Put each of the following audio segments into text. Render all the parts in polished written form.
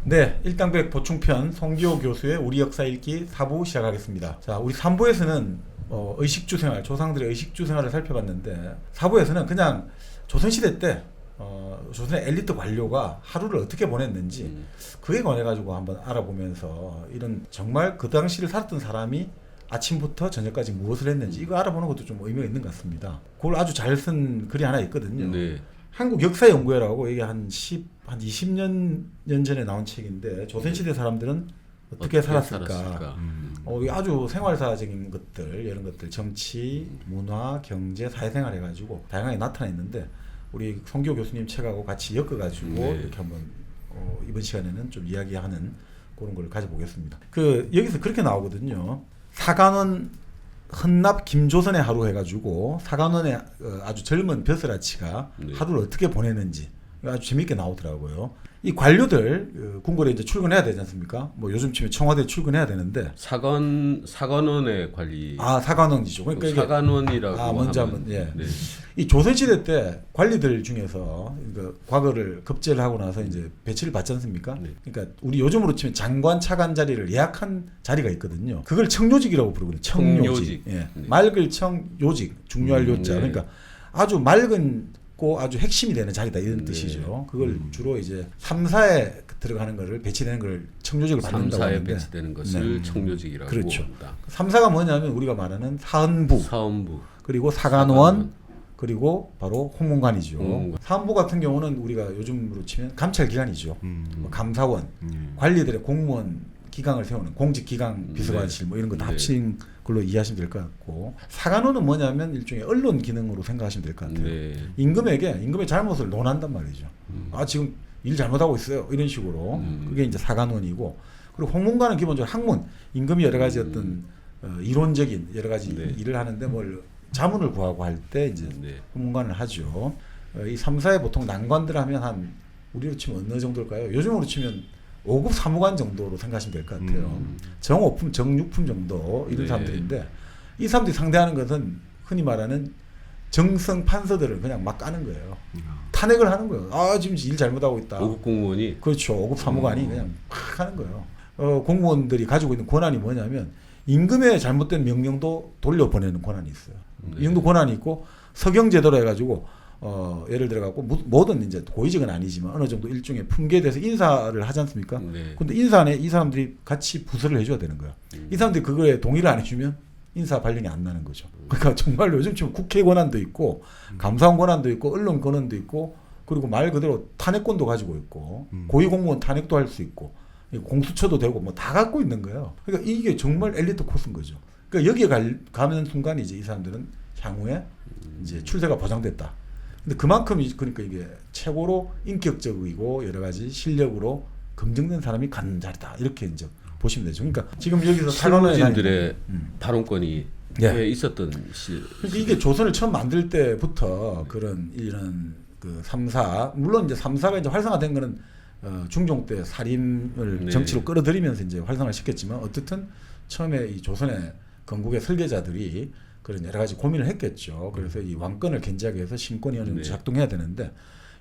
네, 일당백 보충편 송기호 교수의 우리 역사 읽기 4부 시작하겠습니다. 자, 우리 3부에서는 의식주 생활, 조상들의 의식주 생활을 살펴봤는데 4부에서는 그냥 조선시대 때 조선의 엘리트 관료가 하루를 어떻게 보냈는지 그에 관해 가지고 한번 알아보면서 이런 정말 그 당시를 살았던 사람이 아침부터 저녁까지 무엇을 했는지 이거 알아보는 것도 좀 의미가 있는 것 같습니다. 그걸 아주 잘 쓴 글이 하나 있거든요. 네. 한국역사연구회라고 이게 한 20년 전에 나온 책인데 조선시대 사람들은 어떻게 살았을까. 이게 아주 생활사적인 것들, 이런 것들, 정치, 문화, 경제, 사회생활 해가지고 다양하게 나타냈는데 우리 송기호 교수님 책하고 같이 엮어가지고 이렇게 한번 이번 시간에는 좀 이야기하는 그런 걸 가져보겠습니다. 여기서 그렇게 나오거든요. 사관원 헌납 김조선의 하루 해가지고 사관원의 아주 젊은 벼슬아치가 하루를 어떻게 보내는지 아주 재밌게 나오더라고요. 이 관료들 군거래 이제 출근해야 되지 않습니까? 뭐 요즘 치면 청와대 출근해야 되는데 사관원의 관리. 사관원이죠. 그러니까 이게 사관원이라고 먼저 하면, 한번 예. 네. 이 조선시대 때 관리들 중에서 그러니까 과거를 급제를 하고 나서 이제 배치를 받지 않습니까? 네. 그러니까 우리 요즘으로 치면 장관 차관 자리를 예약한 자리가 있거든요. 그걸 청요직이라고 부르거든요. 청요직. 예. 네. 맑을 청 요직 중요할 요자. 네. 그러니까 아주 맑은 아주 핵심이 되는 자리다 이런 뜻이죠. 그걸 주로 이제 3사에 들어가는 거를 배치되는 걸 청요직을 받는다고 3사에 하는데 배치되는 것을 네. 청요직이라고 그렇죠. 합니다. 3사가 뭐냐면 우리가 말하는 사헌부, 사헌부, 그리고 사관원, 그리고 바로 홍문관이죠. 사헌부 같은 경우는 우리가 요즘으로 치면 감찰기관이죠. 뭐 감사원, 관리들의 공무원 기강을 세우는 공직기강 비서관실 뭐 이런 거 다 합친 걸로 이해하시면 될 것 같고, 사관원은 뭐냐면 일종의 언론 기능으로 생각하시면 될 것 같아요. 네. 임금의 잘못을 논한단 말이죠. 지금 일 잘못하고 있어요. 이런 식으로. 그게 이제 사관원이고, 그리고 홍문관은 기본적으로 학문, 임금이 여러 가지 어떤 이론적인 여러 가지 일을 하는데 뭘 자문을 구하고 할 때 이제 홍문관을 하죠. 이 3사에 보통 난관들 하면 한 우리로 치면 어느 정도일까요? 요즘으로 치면 5급 사무관 정도로 생각하시면 될 것 같아요. 정오품, 정육품 정도 이런 사람들인데, 이 사람들이 상대하는 것은 흔히 말하는 정성 판서들을 그냥 막 까는 거예요. 탄핵을 하는 거예요. 지금 일 잘못하고 있다. 5급 공무원이. 그렇죠. 5급 사무관이 그냥 막 하는 거예요. 공무원들이 가지고 있는 권한이 뭐냐면 임금의 잘못된 명령도 돌려보내는 권한이 있어요. 이 정도 권한이 있고, 서경제도로 해가지고 예를 들어갖고 모든 이제 고위직은 아니지만 어느 정도 일종의 품계에 대해서 인사를 하지 않습니까? 근데 인사 안에 이 사람들이 같이 부서를 해줘야 되는 거야. 이 사람들이 그거에 동의를 안 해주면 인사 발령이 안 나는 거죠. 그러니까 정말로 요즘 지금 국회 권한도 있고, 감사원 권한도 있고, 언론 권한도 있고, 그리고 말 그대로 탄핵권도 가지고 있고, 고위공무원 탄핵도 할 수 있고, 공수처도 되고 뭐 다 갖고 있는 거예요. 그러니까 이게 정말 엘리트 코스인 거죠. 그러니까 여기에 가는 순간 이제 이 사람들은 향후에 이제 출세가 보장됐다. 근데 그만큼 그러니까 이게 최고로 인격적이고 여러 가지 실력으로 검증된 사람이 가는 자리다. 이렇게 이제 보시면 되죠. 그러니까 지금 여기서 실무진들의 발언권이 있었던 시. 그러니까 이게 조선을 처음 만들 때부터 이런 그 3사, 물론 이제 3사가 이제 활성화된 거는 중종 때 살인을 정치로 끌어들이면서 이제 활성화 시켰지만, 어쨌든 처음에 이 조선의 건국의 설계자들이 그런 여러 가지 고민을 했겠죠. 그래서 이 왕권을 견제하기 위해서 신권이 어느 정도 작동해야 되는데,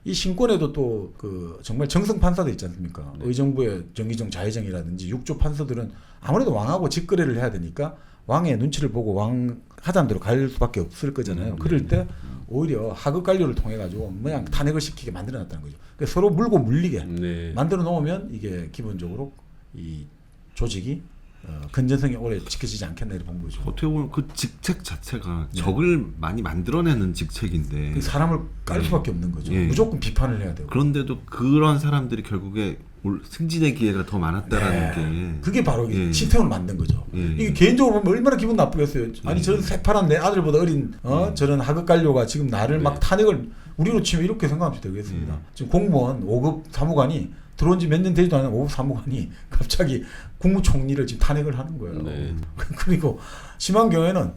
이 신권에도 또 정말 정성 판사들 있지 않습니까? 의정부의 정의정 자의정이라든지 육조 판서들은 아무래도 왕하고 직거래를 해야 되니까 왕의 눈치를 보고 왕 하자는 대로 갈 수밖에 없을 거잖아요. 그럴 때 오히려 하급 관료를 통해 가지고 그냥 탄핵을 시키게 만들어 놨다는 거죠. 그러니까 서로 물고 물리게 만들어 놓으면 이게 기본적으로 이 조직이 건전성이 오래 지켜지지 않겠나 이런 본 거죠. 어떻게 보면 그 직책 자체가 적을 많이 만들어내는 직책인데 그 사람을 깔 수밖에 없는 거죠. 무조건 비판을 해야 되고. 그런데도 그런 사람들이 결국에 승진의 기회가 더 많았다라는 게, 그게 바로 시스템을 만든 거죠. 이게 개인적으로 보면 얼마나 기분 나쁘겠어요. 아니 저런 새파란 내 아들보다 어린 저런 하급 관료가 지금 나를 막 탄핵을, 우리로 치면 이렇게 생각하면 되겠습니다. 지금 공무원 5급 사무관이 들어온 지 몇 년 되지도 않은 5급 사무관이 갑자기 국무총리를 지금 탄핵을 하는 거예요. 그리고 심한 경우에는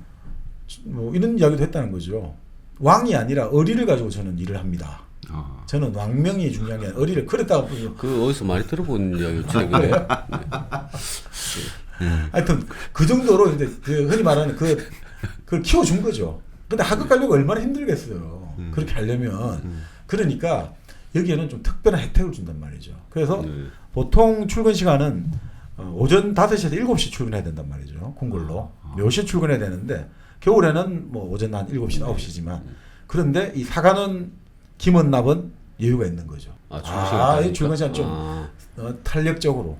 뭐 이런 이야기도 했다는 거죠. 왕이 아니라 어리를 가지고 저는 일을 합니다. 저는 왕명이 중요한 게 아니라 어리를, 그랬다가 어디서 많이 들어본 이야기죠, 최근에. 하여튼 그 정도로 이제 흔히 말하는 그걸 키워준 거죠. 근데 하급 관료가 얼마나 힘들겠어요. 그렇게 하려면. 그러니까 여기에는 좀 특별한 혜택을 준단 말이죠. 그래서 네. 보통 출근 시간은 오전 5시에서 7시 출근해야 된단 말이죠. 콩글로. 몇 시에 출근해야 되는데 겨울에는 뭐 오전 한 7시, 9시지만 그런데 이 사관원 김원납은 여유가 있는 거죠. 이 출근 시간 좀 탄력적으로.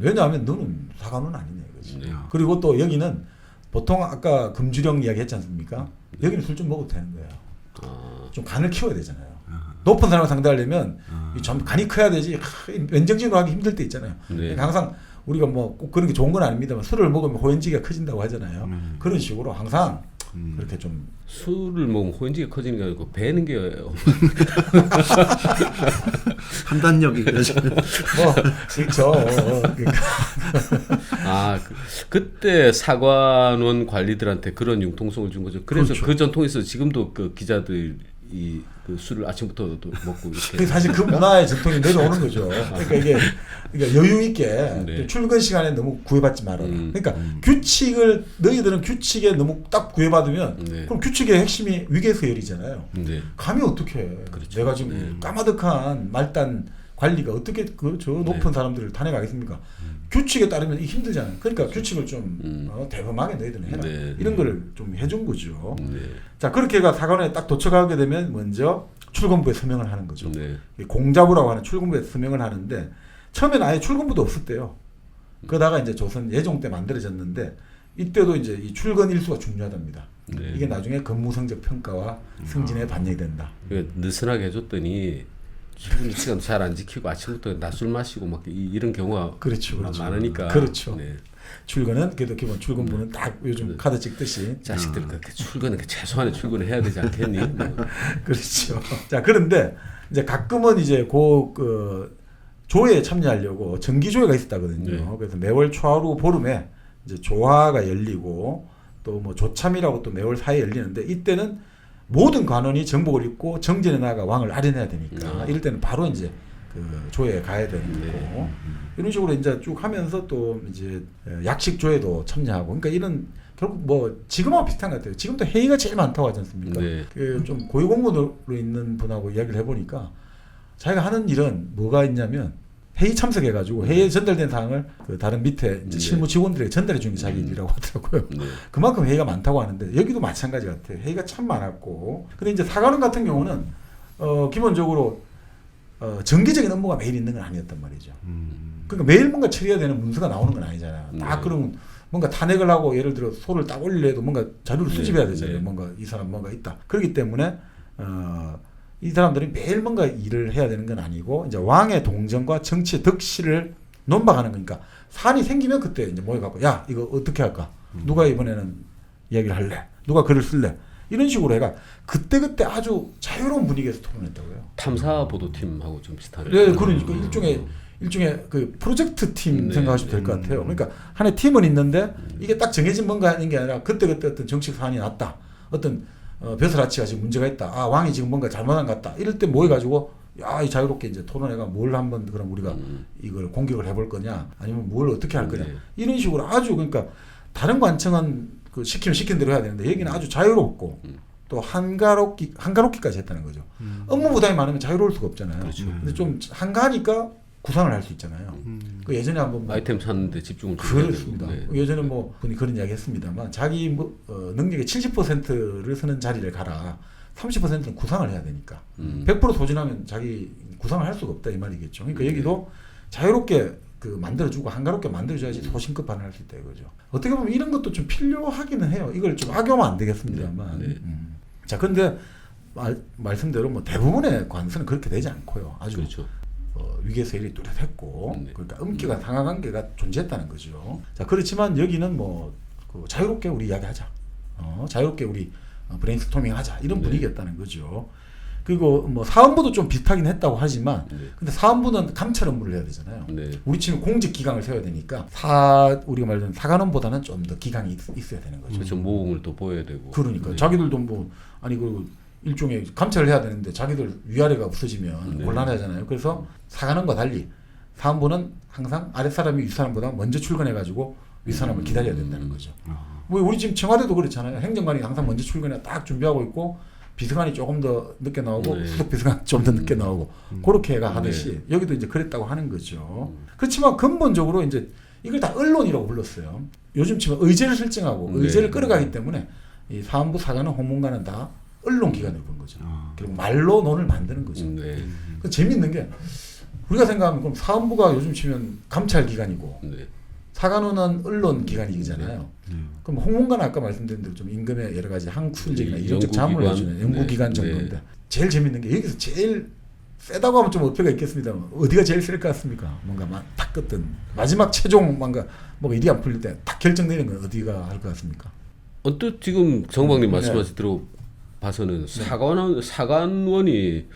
왜냐하면 너는 사관원 아니냐 이거지. 네. 그리고 또 여기는 보통 아까 금주령 이야기 했지 않습니까? 여기는 술 좀 먹어도 되는 거예요. 좀 간을 키워야 되잖아요. 높은 사람을 상대하려면 좀 간이 커야 되지. 면정신으로 하기 힘들 때 있잖아요. 네. 그러니까 항상 우리가 뭐 꼭 그런 게 좋은 건 아닙니다만 술을 먹으면 호연지가 커진다고 하잖아요. 그런 식으로 항상 그렇게 좀 술을 먹으면 호연지가 커지는 게 아니고 배는 게 판단력이 그래서 뭐 그렇죠. 그러니까 그때 사관원 관리들한테 그런 융통성을 준 거죠. 그래서 그렇죠. 그 전통에서 지금도 그 기자들이 그 술을 아침부터 또 먹고 이렇게 사실 그 문화의 전통이 내려오는 거죠. 그러니까 이게 그러니까 여유 있게 네. 출근 시간에 너무 구애받지 말아라. 그러니까 규칙을 너희들은 규칙에 너무 딱 구애받으면 네. 그럼 규칙의 핵심이 위계서열이잖아요. 네. 감히 어떻게 해. 그렇죠. 내가 지금 까마득한 말단 관리가 어떻게 저 높은 사람들을 탄핵하겠습니까? 규칙에 따르면 이게 힘들잖아요. 그러니까 규칙을 좀 대범하게 너희들은 해라. 네. 이런 걸 좀 해준 거죠. 네. 자, 그렇게가 사관원에 딱 도착하게 되면 먼저 출근부에 서명을 하는 거죠. 네. 공자부라고 하는 출근부에 서명을 하는데 처음에는 아예 출근부도 없었대요. 그러다가 이제 조선 예종 때 만들어졌는데 이때도 이제 이 출근 일수가 중요하답니다. 네. 이게 나중에 근무 성적 평가와 승진에 반영이 된다. 느슨하게 해줬더니 출근 시간 잘 안 지키고 아침부터 낮술 마시고 막 이런 경우가 그렇죠, 그렇죠. 많으니까. 그렇죠. 네. 출근은 그래도 기본 출근부는 딱 요즘 카드 찍듯이 자식들 그렇게 출근은 최소한의 출근을 해야 되지 않겠니? 뭐. 그렇죠. 자, 그런데 이제 가끔은 이제 그 조회에 참여하려고 정기조회가 있었다거든요. 네. 그래서 매월 초하루 보름에 이제 조화가 열리고 또 뭐 조참이라고 또 매월 4에 열리는데 이때는 모든 관원이 정복을 입고 정전에 나가 왕을 아련해야 되니까 이럴 때는 바로 이제 그 조회에 가야 되는 거고 이런 식으로 이제 쭉 하면서 또 이제 약식 조회도 참여하고 그러니까 이런 결국 뭐 지금하고 비슷한 것 같아요. 지금도 회의가 제일 많다고 하지 않습니까? 네. 그 좀 고위공무원으로 있는 분하고 이야기를 해보니까 자기가 하는 일은 뭐가 있냐면 회의 참석해가지고 회의에 전달된 사항을 그 다른 밑에 이제 실무 직원들에게 전달해 주는 게 자기 일이라고 하더라고요. 네. 그만큼 회의가 많다고 하는데 여기도 마찬가지 같아요. 회의가 참 많았고. 근데 이제 사관원 같은 경우는 기본적으로 정기적인 업무가 매일 있는 건 아니었단 말이죠. 그러니까 매일 뭔가 처리해야 되는 문서가 나오는 건 아니잖아요. 딱 그러면 뭔가 탄핵을 하고 예를 들어 소를 딱 올리려도 뭔가 자료를 수집해야 되잖아요. 뭔가 이 사람 뭔가 있다. 그렇기 때문에 이 사람들이 매일 뭔가 일을 해야 되는 건 아니고 이제 왕의 동정과 정치의 덕실을 논박하는 거니까 사안이 생기면 그때 이제 모여갖고 야 이거 어떻게 할까? 누가 이번에는 이야기를 할래? 누가 글을 쓸래? 이런 식으로 해가 그때그때 아주 자유로운 분위기에서 토론했다고요. 탐사 보도팀하고 좀 비슷하네요. 네, 그러니까 일종의 그 프로젝트 팀 생각하시면 될 것 같아요. 그러니까 하나의 팀은 있는데 이게 딱 정해진 뭔가 하는 게 아니라 그때그때 어떤 정책 사안이 났다. 어떤 벼슬아치가 지금 문제가 있다. 왕이 지금 뭔가 잘못한 것 같다. 이럴 때 모여가지고 이 자유롭게 이제 토론회가 뭘 한번 그럼 우리가 이걸 공격을 해볼 거냐, 아니면 뭘 어떻게 할 거냐. 이런 식으로 아주 그러니까 다른 관청은 그 시키면 시킨 대로 해야 되는데 여기는 아주 자유롭고 또 한가롭기까지 했다는 거죠. 업무 부담이 많으면 자유로울 수가 없잖아요. 그렇죠. 근데 좀 한가하니까 구상을 할 수 있잖아요. 그 예전에 한번 아이템 찾는데 집중을 그렇습니다. 네. 예전에 뭐 분이 그런 이야기 했습니다만 자기 능력의 70%를 쓰는 자리를 가라. 30%는 구상을 해야 되니까. 100% 소진하면 자기 구상을 할 수가 없다 이 말이겠죠. 그러니까 여기도 자유롭게 그 만들어주고 한가롭게 만들어줘야지 소신급 반응할 수 있다 이거죠. 어떻게 보면 이런 것도 좀 필요하기는 해요. 이걸 좀 악용하면 안 되겠습니다만. 네. 자, 근데 말씀대로 뭐 대부분의 관서는 그렇게 되지 않고요. 아주 그렇죠. 위계서열이 뚜렷했고 그러니까 음기가 상하관계가 존재했다는 거죠. 자, 그렇지만 여기는 뭐 그 자유롭게 우리 이야기하자. 자유롭게 우리 브레인스토밍하자 이런 분위기였다는 거죠. 그리고 뭐 사원부도 좀 비슷하긴 했다고 하지만 근데 사원부는 감찰 업무를 해야 되잖아요. 우리 치면 공직 기강을 세워야 되니까 우리가 말하는 사관원보다는 좀 더 기강이 있어야 되는 거죠. 그렇죠. 모험을 또 보여야 되고. 그러니까 자기들도 뭐 그 일종의 감찰을 해야 되는데 자기들 위아래가 없어지면 곤란하잖아요. 그래서 사관원과 달리 사원부는 항상 아랫사람이 윗사람보다 먼저 출근해가지고 윗사람을 기다려야 된다는 거죠. 뭐 우리 지금 청와대도 그렇잖아요. 행정관이 항상 먼저 출근해 딱 준비하고 있고 비서관이 조금 더 늦게 나오고 네. 수석 비서관 좀 더 늦게 나오고 그렇게가 하듯이 여기도 이제 그랬다고 하는 거죠. 그렇지만 근본적으로 이제 이걸 다 언론이라고 불렀어요. 요즘 치면 의제를 설정하고 네. 의제를 끌어가기 때문에 이 사안부 사관은 홍문관은 다 언론 기관으로 본 거죠. 결국 말로 논을 만드는 거죠. 네. 그 재밌는 게 우리가 생각하면 그럼 사안부가 요즘 치면 감찰 기관이고 네. 사관원은 언론 기관이잖아요. 그럼 홍문관은 아까 말씀드린 대로 좀 임금의 여러 가지 학술적이나 이론적 자문을 연구기관. 해주는 연구기관 네. 정도인데 제일 재밌는 게 여기서 제일 세다고 하면 좀 어폐가 있겠습니다만 어디가 제일 셀 것 같습니까? 뭔가 딱 끄던 마지막 최종 뭔가 일이 안 풀릴 때 딱 결정되는 건 어디가 할 것 같습니까? 언뜻 지금 정박님 네. 말씀하신 대로 봐서는 사관원이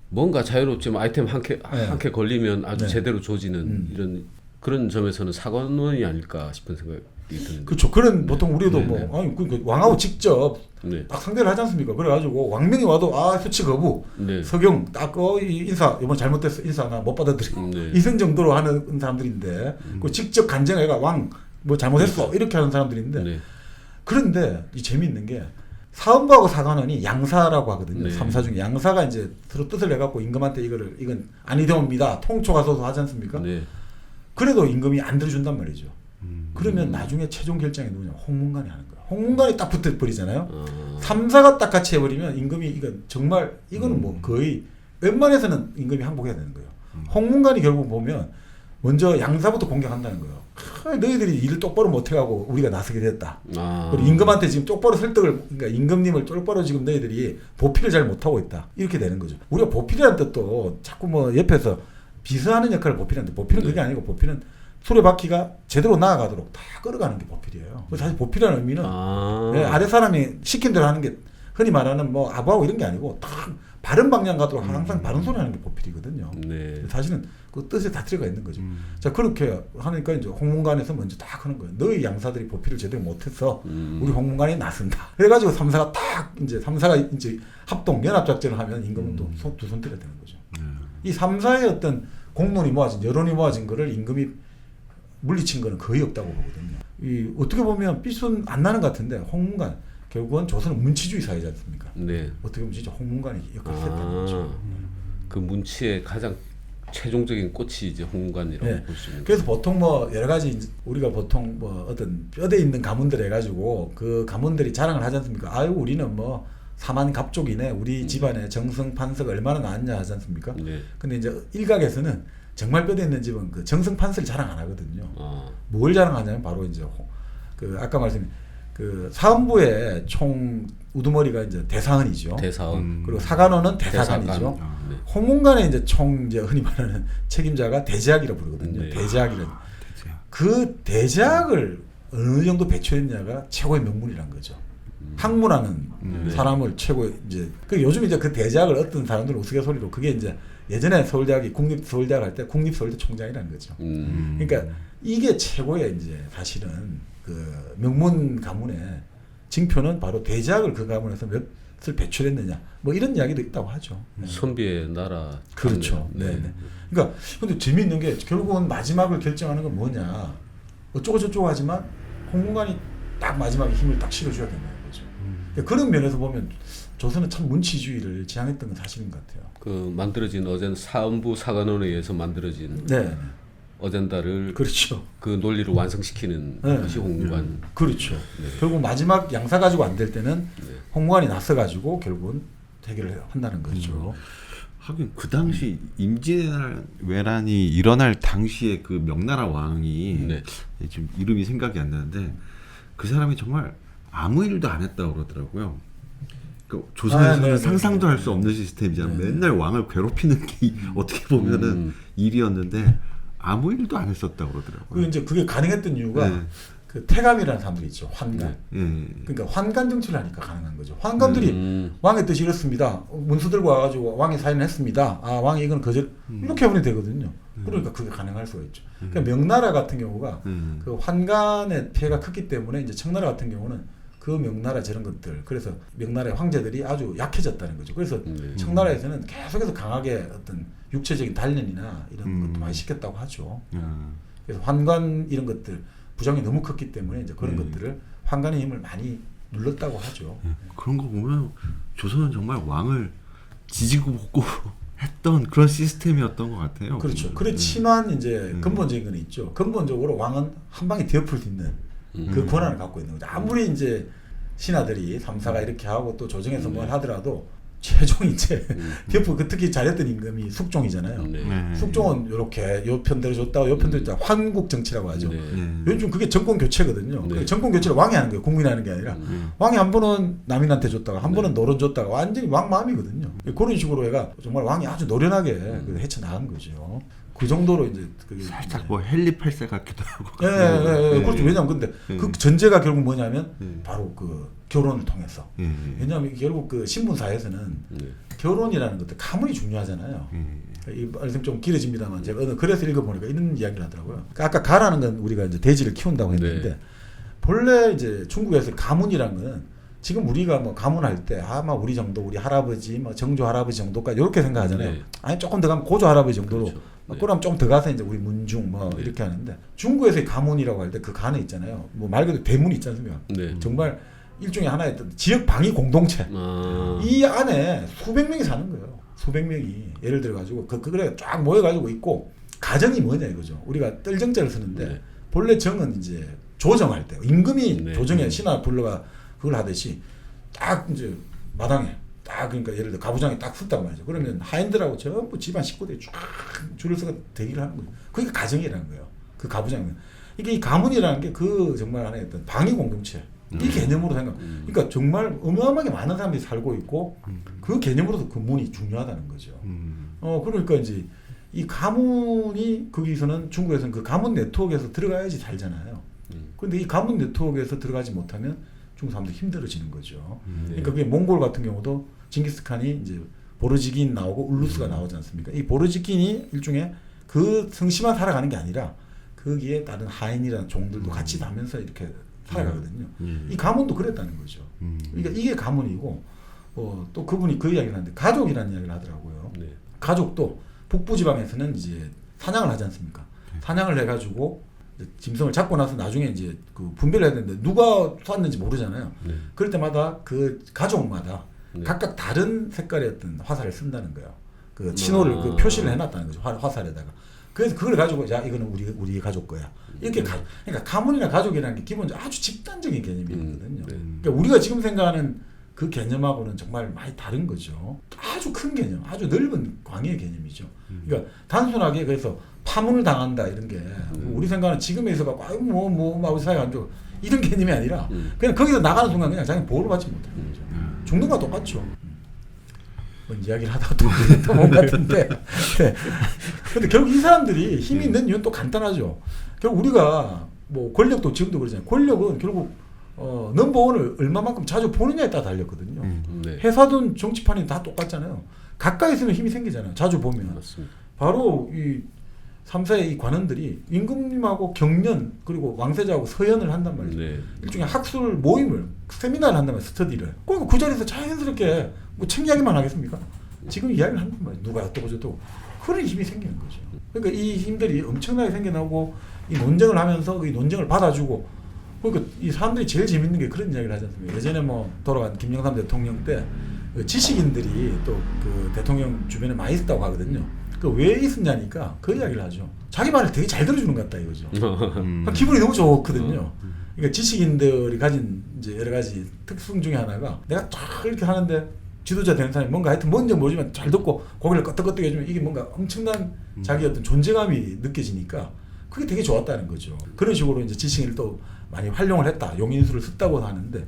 뭔가 자유롭지만 아이템 한 개 걸리면 아주 네. 제대로 조지는 이런 그런 점에서는 사관원이 아닐까 싶은 생각이 드는데. 그렇죠. 그런 보통 우리도 네, 아니 그 왕하고 직접 네. 딱 상대를 하지 않습니까? 그래가지고 왕명이 와도 수치 거부, 네. 서경 딱 인사 이번 잘못됐어 인사 나 못 받아들이고 네. 이성 정도로 하는 사람들인데 그 직접 간쟁해가 왕 뭐 잘못했어 이렇게 하는 사람들인데 네. 그런데 이 재미있는 게 사헌부하고 사관원이 양사라고 하거든요. 네. 삼사 중에 양사가 이제 서로 뜻을 내갖고 임금한테 이건 아니되옵니다. 통초가 서서 하지 않습니까? 네. 그래도 임금이 안 들어준단 말이죠. 그러면 나중에 최종 결정이 누구냐? 홍문관이 하는 거야. 홍문관이 딱 붙어버리잖아요. 삼사가 딱 같이 해버리면 임금이 이거는 뭐 거의 웬만해서는 임금이 항복해야 되는 거예요. 홍문관이 결국 보면 먼저 양사부터 공격한다는 거예요. 너희들이 일을 똑바로 못해가고 우리가 나서게 됐다. 그리고 임금한테 지금 똑바로 그러니까 임금님을 똑바로 지금 너희들이 보필을 잘 못하고 있다. 이렇게 되는 거죠. 우리가 보필이라는 뜻도 자꾸 옆에서 비서하는 역할을 보필하는데 보필은 그게 아니고 보필은 수레바퀴가 제대로 나아가도록 다 끌어가는 게 보필이에요. 사실 보필이라는 의미는 아래 사람이 시킨 대로 하는 게 흔히 말하는 아부하고 이런 게 아니고 딱 바른 방향 가도록 항상 바른 소리 하는 게 보필이거든요. 네. 사실은 그 뜻에 다 들어가 있는 거죠. 자 그렇게 하니까 이제 홍문관에서 먼저 딱 하는 거예요. 너희 양사들이 보필을 제대로 못해서 우리 홍문관이 나선다. 그래가지고 삼사가 이제 합동 연합 작전을 하면 임금은 또 두 손 때려야 되는 거죠. 이 삼사의 어떤 공론이 모아진 여론이 모아진 거를 임금이 물리친 거는 거의 없다고 보거든요. 이 어떻게 보면 삐순 안 나는 것 같은데 홍문관 결국은 조선은 문치주의 사회지 않습니까? 네. 어떻게 보면 진짜 홍문관이 역할을 했다는 거죠. 그 문치의 가장 최종적인 꽃이 이제 홍문관이라고 네. 볼 수 있는. 그래서 보통 여러 가지 우리가 보통 어떤 뼈대 있는 가문들 해가지고 그 가문들이 자랑을 하지 않습니까? 아유 우리는 사만 갑족이네. 우리 집안에 정성 판서가 얼마나 나왔냐 하지 않습니까? 네. 근데 이제 일각에서는 정말 뼈대 있는 집은 그 정성 판서를 자랑 안 하거든요. 아. 뭘 자랑하냐면 바로 이제 그 아까 말씀드린 그 사헌부의 총 우두머리가 이제 대사헌이죠. 대사헌. 그리고 사관원은 대사관이죠. 대사관. 네. 홍문관의 이제 이제 흔히 말하는 책임자가 대제학이라고 부르거든요. 네. 대제학이라는. 그 대제학을 어느 정도 배출했냐가 최고의 명문이란 거죠. 학문하는 사람을 최고 이제 요즘 이제 그 대제학을 어떤 사람들은 우스갯소리로 그게 이제 예전에 서울대학이 국립서울대학 할 때 국립서울대 총장이라는 거죠. 그러니까 이게 최고의 이제 사실은 그 명문 가문의 징표는 바로 대제학을 그 가문에서 몇을 배출했느냐 이런 이야기도 있다고 하죠. 네. 선비의 나라. 그렇죠. 네. 그러니까 근데 재미있는 게 결국은 마지막을 결정하는 건 뭐냐 어쩌고 저쩌고 하지만 홍문관이 딱 마지막에 힘을 딱 실어줘야 된다는 거죠. 그러니까 그런 면에서 보면 조선은 참 문치주의를 지향했던 건 사실인 것 같아요. 그 만들어진 사헌부 사관원에 의해서 만들어진 네. 어젠다를 그렇죠. 그 논리를 완성시키는 네. 것이 홍문관. 그렇죠. 결국 마지막 양사 가지고 안 될 때는 홍문관이 나서 가지고 결국은 해결을 한다는 거죠. 하긴 그 당시 임진왜란이 일어날 당시에 그 명나라 왕이 네. 지금 이름이 생각이 안 나는데 그 사람이 정말 아무 일도 안 했다고 그러더라고요. 그 조선에서는 상상도 할 수 없는 시스템이잖아요. 맨날 왕을 괴롭히는 게 어떻게 보면은 일이었는데 아무 일도 안 했었다고 그러더라고요. 이제 그게 가능했던 이유가 그 태감이라는 사람들이 있죠. 환관. 그러니까 환관 정치를 하니까 가능한 거죠. 환관들이 왕의 뜻이 이렇습니다. 문서 들고 와가지고 왕이 사인을 했습니다. 왕이 이건 거절 이렇게 해버리면 되거든요. 그러니까 그게 가능할 수가 있죠. 그러니까 명나라 같은 경우가 그 환관의 피해가 컸기 때문에 이제 청나라 같은 경우는 그 명나라 저런 것들 그래서 명나라의 황제들이 아주 약해졌다는 거죠. 그래서 청나라에서는 계속해서 강하게 어떤 육체적인 단련이나 이런 것도 많이 시켰다고 하죠. 그래서 환관 이런 것들 부정이 너무 컸기 때문에 이제 그런 것들을 환관의 힘을 많이 눌렀다고 하죠. 그런 거 보면 조선은 정말 왕을 지지고 볶고 했던 그런 시스템이었던 것 같아요. 그렇죠. 그렇지만 이제 근본적인 건 있죠. 근본적으로 왕은 한 방에 뒤엎을 수 있는 그 권한을 갖고 있는 거죠. 아무리 이제 신하들이 3사가 이렇게 하고 또 조정에서 뭘 하더라도 최종 이제 뒤엎고 특히 잘했던 임금이 숙종이잖아요. 네. 숙종은 이렇게 요 편대로 줬다가 요 편대로 줬다가 황국 정치라고 하죠. 네. 요즘 그게 정권 교체거든요. 네. 정권 교체를 왕이 하는 거예요. 국민이 하는 게 아니라 왕이 한 번은 남인한테 줬다가 한 번은 노론 줬다가 완전히 왕 마음이거든요. 그런 식으로 해가 정말 왕이 아주 노련하게 헤쳐나간 거죠. 그 정도로 이제 살짝 뭐 헨리 8세 같기도 하고. 예. 그렇죠. 왜냐면 근데 그 전제가 결국 뭐냐면 네. 바로 그 결혼을 통해서. 예. 왜냐하면 결국 그 신분사에서는 결혼이라는 것도 가문이 중요하잖아요. 이 말씀 좀 길어집니다만 제가 어느 글에서 읽어보니까 이런 이야기를 하더라고요. 아까 가라는 건 우리가 이제 돼지를 키운다고 했는데 본래 이제 중국에서 가문이라는 거는 지금 우리가 뭐 가문할 때 아마 우리 정도 우리 할아버지 뭐 정조 할아버지 정도까지 이렇게 생각하잖아요. 네. 아니 조금 더 가면 고조 할아버지 정도로 그렇죠. 네. 그럼 좀 더 가서 이제 우리 문중 뭐 네. 이렇게 하는데 중국에서의 가문이라고 할 때 그 간에 있잖아요. 뭐 말 그대로 대문이 있지 않습니까? 네. 정말 일종의 하나의 어떤 지역 방위 공동체. 아. 이 안에 수백 명이 사는 거예요. 수백 명이 예를 들어 가지고 그래 쫙 모여 가지고 있고 가정이 뭐냐 이거죠. 우리가 뜰정자를 쓰는데 네. 본래 정은 이제 조정할 때 임금이 네. 조정에 신하 불러가 그걸 하듯이 딱 이제 마당에 딱 그러니까 예를 들어 가부장이 딱 섰단 말이죠. 그러면 하인들하고 전부 집안 식구들이 쫙 줄을 서서 대기를 하는 거죠. 그게 가정이라는 거예요. 그 가부장은 이게 이 가문이라는 게 그 정말 하나의 어떤 방위 공동체 이 개념으로 생각. 그러니까 정말 어마어마하게 많은 사람들이 살고 있고 그 개념으로도 그 문이 중요하다는 거죠. 그러니까 이제 이 가문이 거기서는 중국에서는 그 가문 네트워크에서 들어가야지 살잖아요. 그런데 이 가문 네트워크에서 들어가지 못하면 중국 사람들 힘들어지는 거죠. 그러니까 그게 몽골 같은 경우도 징기스칸이 이제 보르지긴 나오고 울루스가 나오지 않습니까? 이 보르지긴이 일종의 그 성씨만 살아가는 게 아니라 거기에 다른 하인이라는 종들도 같이 나면서 이렇게 살아가거든요. 이 가문도 그랬다는 거죠. 그러니까 이게 가문이고 또 그분이 그 이야기를 하는데 가족이라는 이야기를 하더라고요. 네. 가족도 북부 지방에서는 이제 사냥을 하지 않습니까? 사냥을 해가지고 짐승을 잡고 나서 나중에 이제 그 분배를 해야 되는데 누가 쐈는지 모르잖아요. 네. 그럴 때마다 그 가족마다 네. 각각 다른 색깔의 어떤 화살을 쓴다는 거예요. 그 신호를 그 표시를 해놨다는 거죠. 화살에다가. 그래서 그걸 가지고 야 이거는 우리 가족 거야. 이렇게 그러니까 가문이나 가족이라는 게 기본적으로 아주 집단적인 개념이거든요. 네. 그러니까 우리가 지금 생각하는 그 개념하고는 정말 많이 다른 거죠. 아주 큰 개념, 아주 넓은 광의의 개념이죠. 그러니까 단순하게 그래서 파문을 당한다 이런 게 우리 생각하는 지금에 있어서 아유 뭐 사회 안 좋아 이런 개념이 아니라 그냥 거기서 나가는 순간 그냥 자기 보호를 받지 못하는 거죠. 죽는 거와 똑같죠. 뭔 이야기를 하다가 또못 같은데. 네. 근데 결국 이 사람들이 힘이 있는 이유는 또 간단하죠. 결국 우리가 뭐 권력도 지금도 그러잖아요. 권력은 결국 넘버원을 얼마만큼 자주 보느냐에 따라 달렸거든요. 네. 회사든 정치판이 다 똑같잖아요. 가까이 있으면 힘이 생기잖아요. 자주 보면. 맞습니다. 바로 이 3사의 이 관원들이 임금님하고 경연 그리고 왕세자하고 서연을 한단 말이죠. 네. 일종의 학술 모임을 세미나를 한단 말이에요. 스터디를. 그러니까 그 자리에서 자연스럽게 뭐 책 이야기만 하겠습니까? 지금 이야기를 한단 말이에요. 누가 어떻고 저떻고. 그런 힘이 생기는 거죠. 그러니까 이 힘들이 엄청나게 생겨나고 이 논쟁을 하면서 이 논쟁을 받아주고 그러니까 이 사람들이 제일 재밌는 게 그런 이야기를 하지 않습니까? 예전에 뭐 돌아간 김영삼 대통령 때 그 지식인들이 또 그 대통령 주변에 많이 있었다고 하거든요. 그 왜 있었냐니까 그 이야기를 하죠. 자기 말을 되게 잘 들어주는 것 같다 이거죠. 기분이 너무 좋거든요. 그러니까 지식인들이 가진 이제 여러 가지 특성 중에 하나가 내가 쫙 이렇게 하는데 지도자 되는 사람이 뭔가 하여튼 뭔지 모르지만 잘 듣고 고개를 끄덕끄덕 해주면 이게 뭔가 엄청난 자기 어떤 존재감이 느껴지니까 그게 되게 좋았다는 거죠. 그런 식으로 이제 지식인을 또 많이 활용을 했다. 용인수를 썼다고 하는데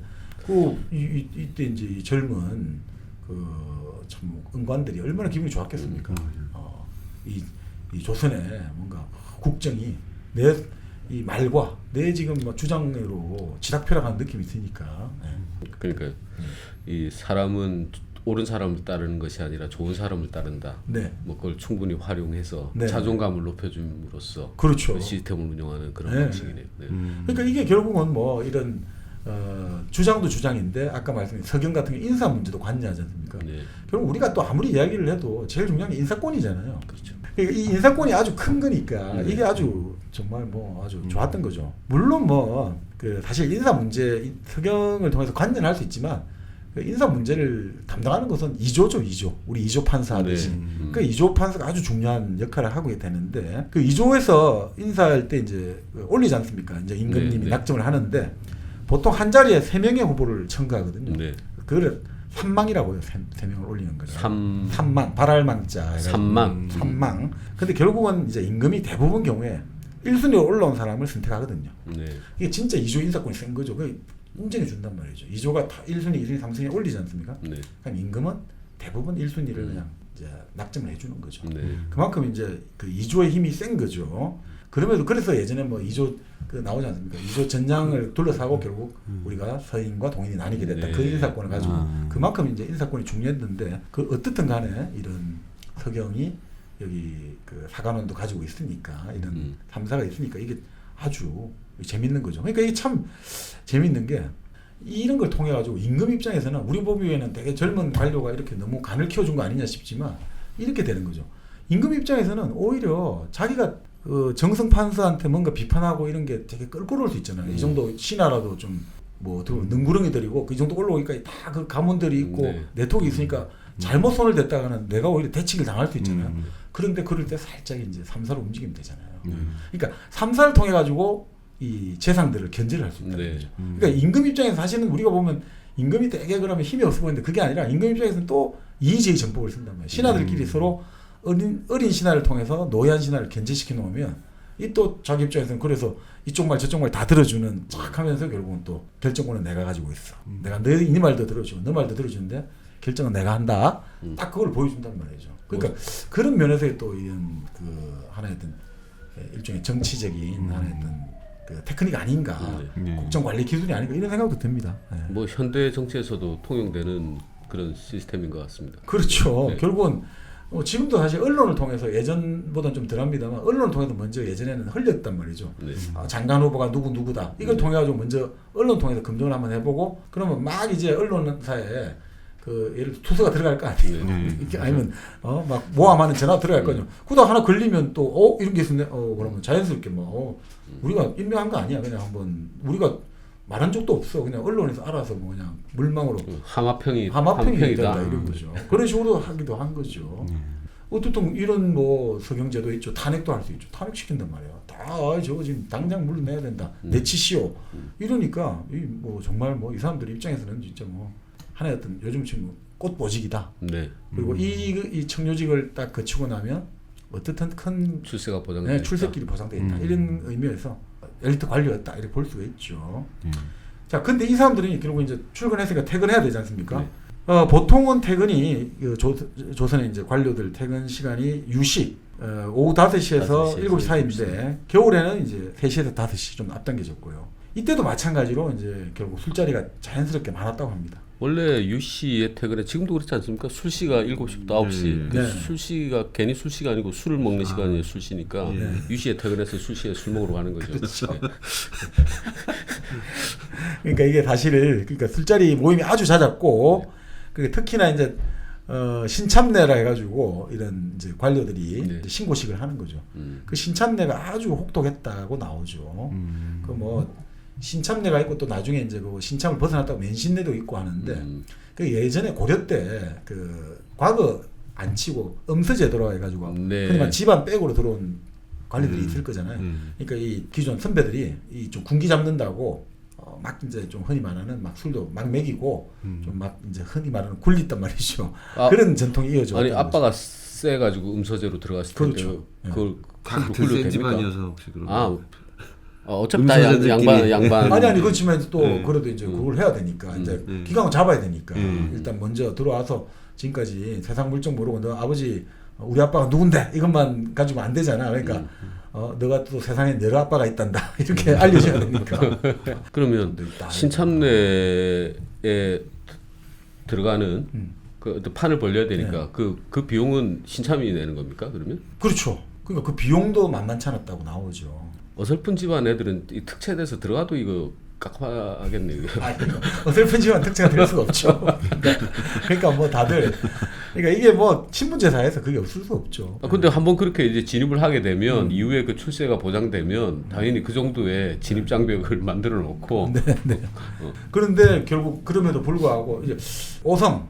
이때 이제 이 젊은 그 참 은관들이 얼마나 기분이 좋았겠습니까? 이 조선의 뭔가 국정이 내 이 말과 내 지금 뭐 주장으로 지락펴락하는 느낌이 드니까. 네. 그러니까 이 사람은 옳은 사람을 따르는 것이 아니라 좋은 사람을 따른다. 네. 뭐 그걸 충분히 활용해서 네. 자존감을 높여줌으로써 그렇죠. 그 시스템을 운영하는 그런 네. 방식이네요. 네. 그러니까 이게 결국은 뭐 이런 주장도 주장인데 아까 말씀드린 서경 같은 게 인사 문제도 관여하지 않습니까? 네. 결국 우리가 또 아무리 이야기를 해도 제일 중요한 게 인사권이잖아요. 그렇죠. 이 인사권이 아주 큰 거니까 네. 이게 아주 정말 뭐 아주 좋았던 거죠. 물론 뭐 그 사실 인사 문제 서경을 통해서 관여할 수 있지만 그 인사 문제를 담당하는 것은 2조죠, 2조. 우리 2조 판사 하듯이. 네. 그 2조 판사가 아주 중요한 역할을 하고 되는데 그 2조에서 인사할 때 이제 올리지 않습니까? 이제 임금님이 네, 네. 낙점을 하는데 보통 한 자리에 3명의 후보를 청구하거든요. 네. 그걸 3망이라고 해요. 3명을 올리는 거를. 3 3망, 발알망자. 해가지고. 3망. 3망. 근데 결국은 이제 임금이 대부분 경우에 1순위로 올라온 사람을 선택하거든요. 네. 이게 진짜 2조 인사권이 센 거죠. 그 인정해 준단 말이죠. 2조가 다 1순위, 2순위, 3순위에 올리지 않습니까? 네. 그럼 임금은 대부분 1순위를 그냥 이제 낙점을 해주는 거죠. 네. 그만큼 이제 그 2조의 힘이 센 거죠. 그럼에도 그래서 예전에 뭐 2조 그 나오지 않습니까? 2조 전장을 둘러싸고 결국 우리가 서인과 동인이 나뉘게 됐다. 네. 그 인사권을 가지고 아. 그만큼 이제 인사권이 중요했는데 그 어떻든 간에 이런 서경이 여기 그 사관원도 가지고 있으니까 이런 삼사가 있으니까 이게 아주 재밌는 거죠. 그러니까 이게 참 재밌는 게 이런 걸 통해 가지고 임금 입장에서는 우리 보기에는 되게 젊은 관료가 이렇게 너무 간을 키워준 거 아니냐 싶지만 이렇게 되는 거죠. 임금 입장에서는 오히려 자기가 그 정승 판사한테 뭔가 비판하고 이런 게 되게 껄끄러울 수 있잖아요. 이 정도 신하라도 좀 뭐 능구렁이들이고 그 정도 올라오니까 다 그 가문들이 있고 네. 내통이 있으니까 잘못 손을 댔다가는 내가 오히려 대책을 당할 수 있잖아요. 그런데 그럴 때 살짝 이제 삼사로 움직이면 되잖아요. 그러니까 삼사를 통해 가지고 이 재상들을 견제를 할 수 있다는 네. 거죠. 그러니까 임금 입장에서 사실은 우리가 보면 임금이 되게 그러면 힘이 없어 보이는데 그게 아니라 임금 입장에서는 또 이의제의 정법을 쓴단 말이에요. 신하들끼리 서로 어린 신하를 통해서 노예한 신하를 견제시켜 놓으면 이 또 자기 입장에서는 그래서 이쪽 말 저쪽 말 다 들어주는 착 하면서 결국은 또 결정권은 내가 가지고 있어. 내가 네 말도 들어주고 너 말도 들어주는데 결정은 내가 한다. 딱 그걸 보여준단 말이죠. 그러니까 그런 면에서의 또 이런 그 하나의 어떤 일종의 정치적인 하나의 어떤 그 테크닉 아닌가, 네. 국정 관리 기술이 아닌가 이런 생각도 듭니다. 네. 뭐 현대 정치에서도 통용되는 그런 시스템인 것 같습니다. 그렇죠. 네. 결국은 지금도 사실 언론을 통해서 예전보다는 좀 덜합니다만 언론을 통해서 먼저 예전에는 흘렸단 말이죠. 네. 장관 후보가 누구다. 이걸 통해 가지고 먼저 언론 통해서 검증을 한번 해보고 그러면 막 이제 언론사에 그 예를 들어 투서가 들어갈 거 아니에요. 이렇게 아니면 막 모함하는 전화 들어갈 거죠. 그러다 하나 걸리면 또 이런 게 있었네. 그러면 자연스럽게 뭐 우리가 임명한 거 아니야. 그냥 한번 우리가 말한 적도 없어. 그냥 언론에서 알아서 뭐 그냥 물망으로 하마평이 된다 이런 거죠. 그런 식으로 하기도 한 거죠. 어쨌든 이런 뭐 서경제도 있죠. 탄핵도 할 수 있죠. 탄핵 시킨단 말이야. 저거 지금 당장 물러내야 된다. 내치시오. 이러니까 이 뭐 정말 뭐 이 사람들 입장에서는 진짜 뭐 하나의 어떤 요즘 지금 꽃보직이다. 네. 그리고 이 청료직을 딱 거치고 나면 어떻든 큰 출세가 보장돼 출세길이 보장돼 있다. 이런 의미에서 엘리트 관료였다. 이렇게 볼 수가 있죠. 자, 근데 이 사람들이 결국 이제 출근했으니까 퇴근해야 되지 않습니까? 네. 보통은 퇴근이 조선의 이제 관료들 퇴근 시간이 유식 오후 5시에서 7시 사이인데 겨울에는 이제 3시에서 5시 좀 앞당겨졌고요. 이때도 마찬가지로 이제 결국 술자리가 자연스럽게 많았다고 합니다. 원래 유씨의 퇴근에 지금도 그렇지 않습니까? 술시가 7시부터 9시. 네. 술시가 괜히 술시가 아니고 술을 먹는 시간이 술시니까 유씨의 퇴근해서 술시에 술 먹으러 가는 거죠. 그렇죠. 네. 그러니까 이게 사실 그러니까 술자리 모임이 아주 잦았고 특히나 이제 신참례라 해가지고 이런 이제 관료들이 네. 이제 신고식을 하는 거죠. 그 신참례가 아주 혹독했다고 나오죠. 그 뭐 신참례가 있고 또 나중에 이제 그 신참을 벗어났다고 맨신례도 있고 하는데 그 예전에 고려 때 그 과거 안 치고 음서제도라 해가지고 네. 흔히 말 집안 백으로 들어온 관리들이 있을 거잖아요. 그러니까 이 기존 선배들이 이 좀 군기 잡는다고 막 이제 좀 흔히 말하는 막 술도 막 먹이고 좀 막 이제 흔히 말하는 굴렸단 말이죠. 그런 전통이 이어져. 아니 아빠가 세가지고 음서제로 들어갔을 텐데 그렇죠. 그걸 다 함부로 같은 굴려도 센 됩니까? 집안이어서 혹시 그런 어차피 다 양반. 아니 그렇지만 또 그래도 이제 그걸 해야 되니까 이제 기강을 잡아야 되니까 일단 먼저 들어와서 지금까지 세상 물정 모르고 너 아버지 우리 아빠가 누군데 이것만 가지고 안 되잖아. 그러니까 너가 또 세상에 너 아빠가 있단다 이렇게 알려줘야 되니까. 그러면 신참례에 들어가는 그 판을 벌려야 되니까 그 비용은 신참이 내는 겁니까? 그러면? 그렇죠. 그러니까 그 비용도 만만치 않았다고 나오죠. 어설픈 집안 애들은 이 특채돼서 들어가도 이거 깝깝하겠네요. 어설픈지만 특채가 될 수가 없죠. 그러니까 뭐 다들 그러니까 이게 뭐 신분제사에서 그게 없을 수 없죠. 근데 한번 그렇게 이제 진입을 하게 되면 이후에 그 출세가 보장되면 당연히 그 정도의 진입 장벽을 만들어 놓고 네. 그런데 결국 그럼에도 불구하고 이제 오성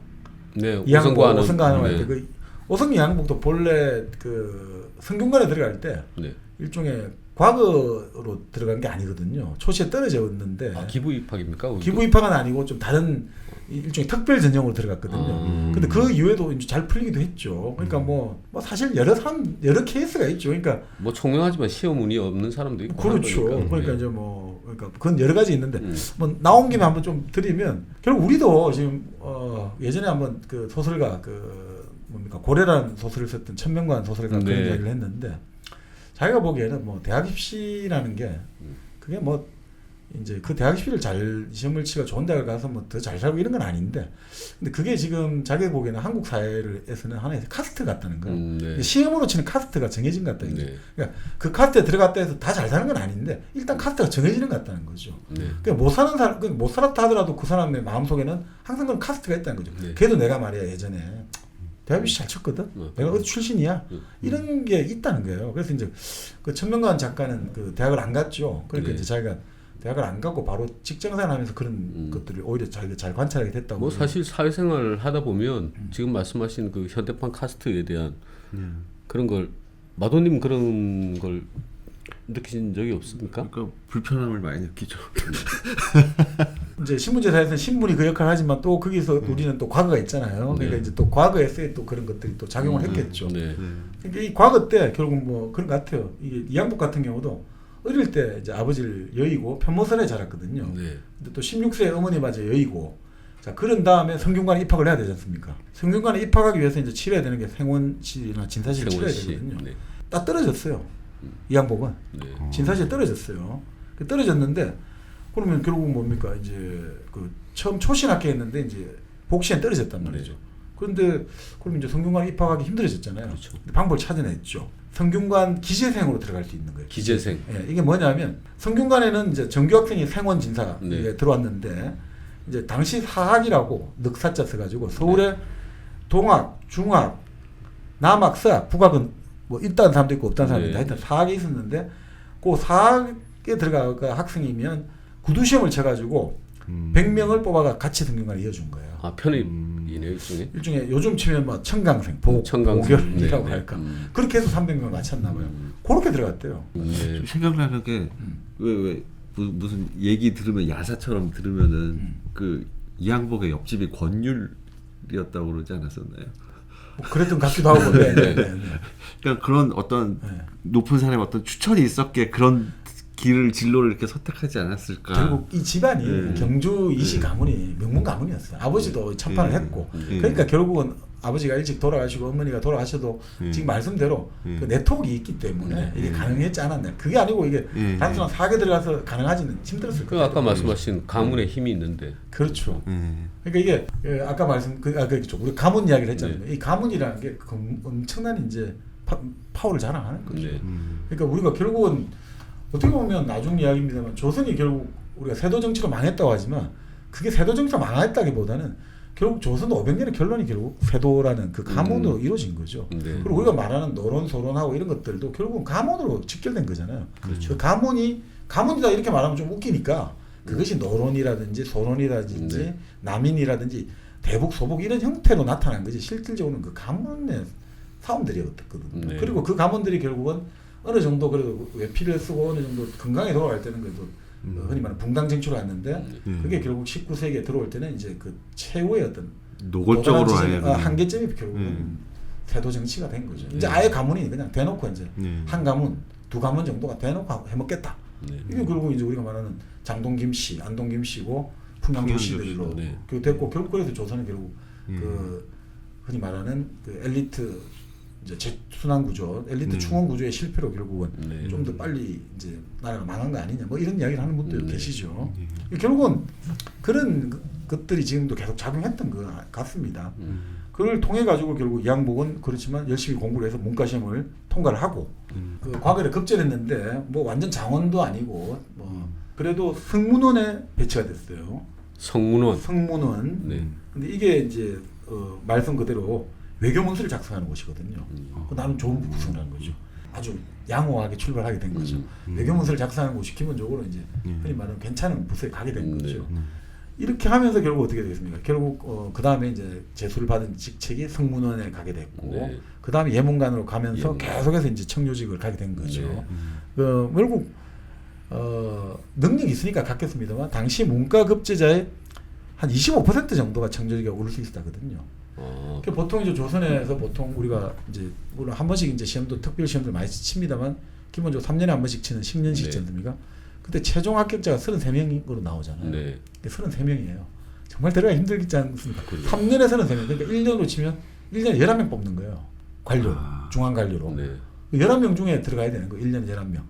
네, 이양복 오성과는- 오성관을 네. 할 때 그 오성 이양복도 본래 그 성균관에 들어갈 때 네. 일종의 과거로 들어간 게 아니거든요. 초시에 떨어졌는데 기부 입학입니까? 기부 입학은 아니고 좀 다른 일종의 특별 전형으로 들어갔거든요. 근데 그 이후에도 이제 잘 풀리기도 했죠. 그러니까 뭐 사실 여러 케이스가 있죠. 그러니까 뭐 총명하지만 시험 운이 없는 사람도 있고 그렇죠. 하는 거니까. 그러니까 네. 이제 뭐 그러니까 그건 여러 가지 있는데 뭐 나온 김에 한번 좀 드리면 결국 우리도 지금 예전에 한번 그 소설가 그 뭡니까 고래라는 소설을 썼던 천명관 소설가 그런 네. 이야기를 했는데 자기가 보기에는 뭐 대학 입시라는 게 그게 뭐 이제 그 대학 입시를 잘 시험을 치고 좋은 대학을 가서 뭐 더 잘 살고 이런 건 아닌데 근데 그게 지금 자기가 보기에는 한국 사회에서는 하나의 카스트 같다는 거예요. 네. 시험으로 치는 카스트가 정해진 것 같다. 이제. 네. 그러니까 그 카스트에 들어갔다 해서 다 잘 사는 건 아닌데 일단 카스트가 정해지는 것 같다는 거죠. 네. 그러니까 못 사는 사람, 못 살았다 하더라도 그 사람의 마음속에는 항상 그런 카스트가 있다는 거죠. 네. 걔도 내가 말이야 예전에 대학 입시 잘 쳤거든. 내가 어디 출신이야. 이런 게 있다는 거예요. 그래서 이제 그 천명관 작가는 그 대학을 안 갔죠. 그러니까 네. 이제 자기가 대학을 안 가고 바로 직장생활하면서 그런 것들을 오히려 자기가 잘 관찰하게 됐다고. 뭐 사실 사회생활을 하다 보면 지금 말씀하신 그 현대판 카스트에 대한 그런 걸 마도님 그런 걸 느끼신 적이 없습니까? 그러니까 불편함을 많이 느끼죠. 이제 신문제사에서는 신문이 그 역할을 하지만 또 거기서 우리는 또 과거가 있잖아요. 그러니까 네. 이제 또 과거에서의 또 그런 것들이 또 작용을 했겠죠. 네. 그러니까 이 과거 때 결국 뭐 그런 것 같아요. 이게 이양복 같은 경우도 어릴 때 이제 아버지를 여의고 편모선에 자랐거든요. 네. 근데 또 16세 어머니 맞아 여의고 자 그런 다음에 성균관에 입학을 해야 되지 않습니까? 성균관에 입학하기 위해서 이제 치러야 되는 게 생원시나 진사시를 치러야 세원 씨. 되거든요. 네. 딱 떨어졌어요. 이양복은 네. 진사시에 떨어졌어요. 그 떨어졌는데 그러면 결국 뭡니까 이제 그 처음 초신학기 했는데 이제 복시에 떨어졌단 말이죠. 그런데 그럼 이제 성균관 입학하기 힘들어졌잖아요. 그렇죠. 근데 방법을 찾아냈죠. 성균관 기재생으로 들어갈 수 있는 거예요. 기재생. 예, 이게 뭐냐면 성균관에는 이제 정규 학생이 생원 진사에 네. 들어왔는데 이제 당시 사학이라고 늑사자 써가지고 서울에 동학, 중학, 남학, 서학, 북학은 뭐 있다는 사람도 있고 없다는 사람도 있다. 네. 하여튼 사학에 있었는데 그 사학에 들어가 학생이면 구두시험을 쳐가지고 100명을 뽑아가 같이 성균관에 이어준 거예요. 아 편입이네요 일종의. 일종의 요즘 치면 뭐 청강생, 청강생. 보결이라고 네, 할까. 네. 그렇게 해서 300명 맞췄나 봐요. 그렇게 들어갔대요. 네. 좀 생각나는 게 왜 무슨 얘기 들으면 야사처럼 들으면은 그 이양복의 옆집이 권율이었다고 그러지 않았었나요? 뭐 그랬던 것 같기도 하고. 네, 네, 네. 그러니까 그런 어떤 네. 높은 사람의 어떤 추천이 있었기에 그런 길을 진로를 이렇게 선택하지 않았을까? 결국 이 집안이 네. 경주 이씨 가문이 명문 가문이었어요. 아버지도 참판을 했고. 네. 그러니까 결국은 아버지가 일찍 돌아가시고 어머니가 돌아가셔도 지금 말씀대로 그 네트워크가 있기 때문에 이게 가능했지 않았나. 그게 아니고 이게 단순한 사학에 들어가서 가능하지는 힘들었을 그 거예요. 아까 말씀하신 가문의 힘이 있는데. 그렇죠. 그러니까 이게 아까 그렇죠. 우리 가문 이야기를 했잖아요. 네. 이 가문이라는 게 엄청난 이제 파워를 자랑하는 거죠. 네. 그러니까 우리가 결국은 어떻게 보면 나중 이야기입니다만 조선이 결국 우리가 세도 정치로 망했다고 하지만 그게 세도 정치로 망했다기보다는 결국 조선 500년의 결론이 결국 세도라는 그 가문으로 이루어진 거죠. 네. 그리고 우리가 말하는 노론, 소론하고 이런 것들도 결국은 가문으로 직결된 거잖아요. 그렇죠. 그 가문이다 이렇게 말하면 좀 웃기니까 그것이 노론이라든지 소론이라든지 네. 남인이라든지 대북, 소북 이런 형태로 나타난 거지 실질적으로는 그 가문의 사람들이었거든요. 네. 그리고 그 가문들이 결국은 어느 정도 그래도 외피를 쓰고 어느 정도 건강에 돌아갈 때는 그래도 흔히 말하는 붕당 쟁취를 왔는데 그게 결국 19세기에 들어올 때는 이제 그 최후의 어떤 노골적으로 노단한 아예 지점, 한계점이 결국은 세도 정치가 된 거죠. 이제 아예 가문이 그냥 대놓고 이제 한 가문, 두 가문 정도가 대놓고 해먹겠다. 네. 이게 결국 이제 우리가 말하는 장동 김씨, 안동 김씨고 풍양 김씨들로 네. 됐고 결국 그래서 조선은 결국 그 흔히 말하는 그 엘리트 이제 순환 구조, 엘리트 충원 구조의 실패로 결국은 네. 좀 더 빨리 이제 나라가 망한 거 아니냐, 뭐 이런 이야기를 하는 분도 네. 계시죠. 결국은 그런 것들이 지금도 계속 작용했던 것 같습니다. 그걸 통해 가지고 결국 이양복은 그렇지만 열심히 공부를 해서 문과 시험을 통과를 하고 그 과거에 급전했는데 뭐 완전 장원도 아니고 뭐 그래도 성문원에 배치가 됐어요. 성문원. 성문원. 네. 근데 이게 이제 말씀 그대로 외교문서를 작성하는 곳이거든요. 나름 좋은 구성을 한 거죠. 아주 양호하게 출발하게 된 거죠. 외교문서를 작성하는 곳이 기본적으로 이제 흔히 말하는 괜찮은 부서에 가게 된 거죠. 이렇게 하면서 결국 어떻게 되겠습니까? 결국 그 다음에 이제 제수를 받은 직책이 성문원에 가게 됐고, 네. 그 다음에 예문관으로 가면서 예문관. 계속해서 이제 청료직을 가게 된 거죠. 네. 결국 능력이 있으니까 갔겠습니다만 당시 문과급제자의 한 25% 정도가 청료직에 오를 수 있었거든요. 그러니까 보통 이제 조선에서 보통 우리가 이제 물론 한 번씩 이제 시험도 특별 시험들 많이 칩니다만 기본적으로 3년에 한 번씩 치는 10년씩 네. 있지 않습니까? 그때 최종 합격자가 33명으로 나오잖아요. 네. 33명이에요. 정말 들어가기 힘들겠지 않습니까? 그래요. 3년에 33명. 그러니까 1년으로 치면 1년에 11명 뽑는 거예요. 관료, 아. 중앙 관료로. 네. 11명 중에 들어가야 되는 거예요. 1년에 11명.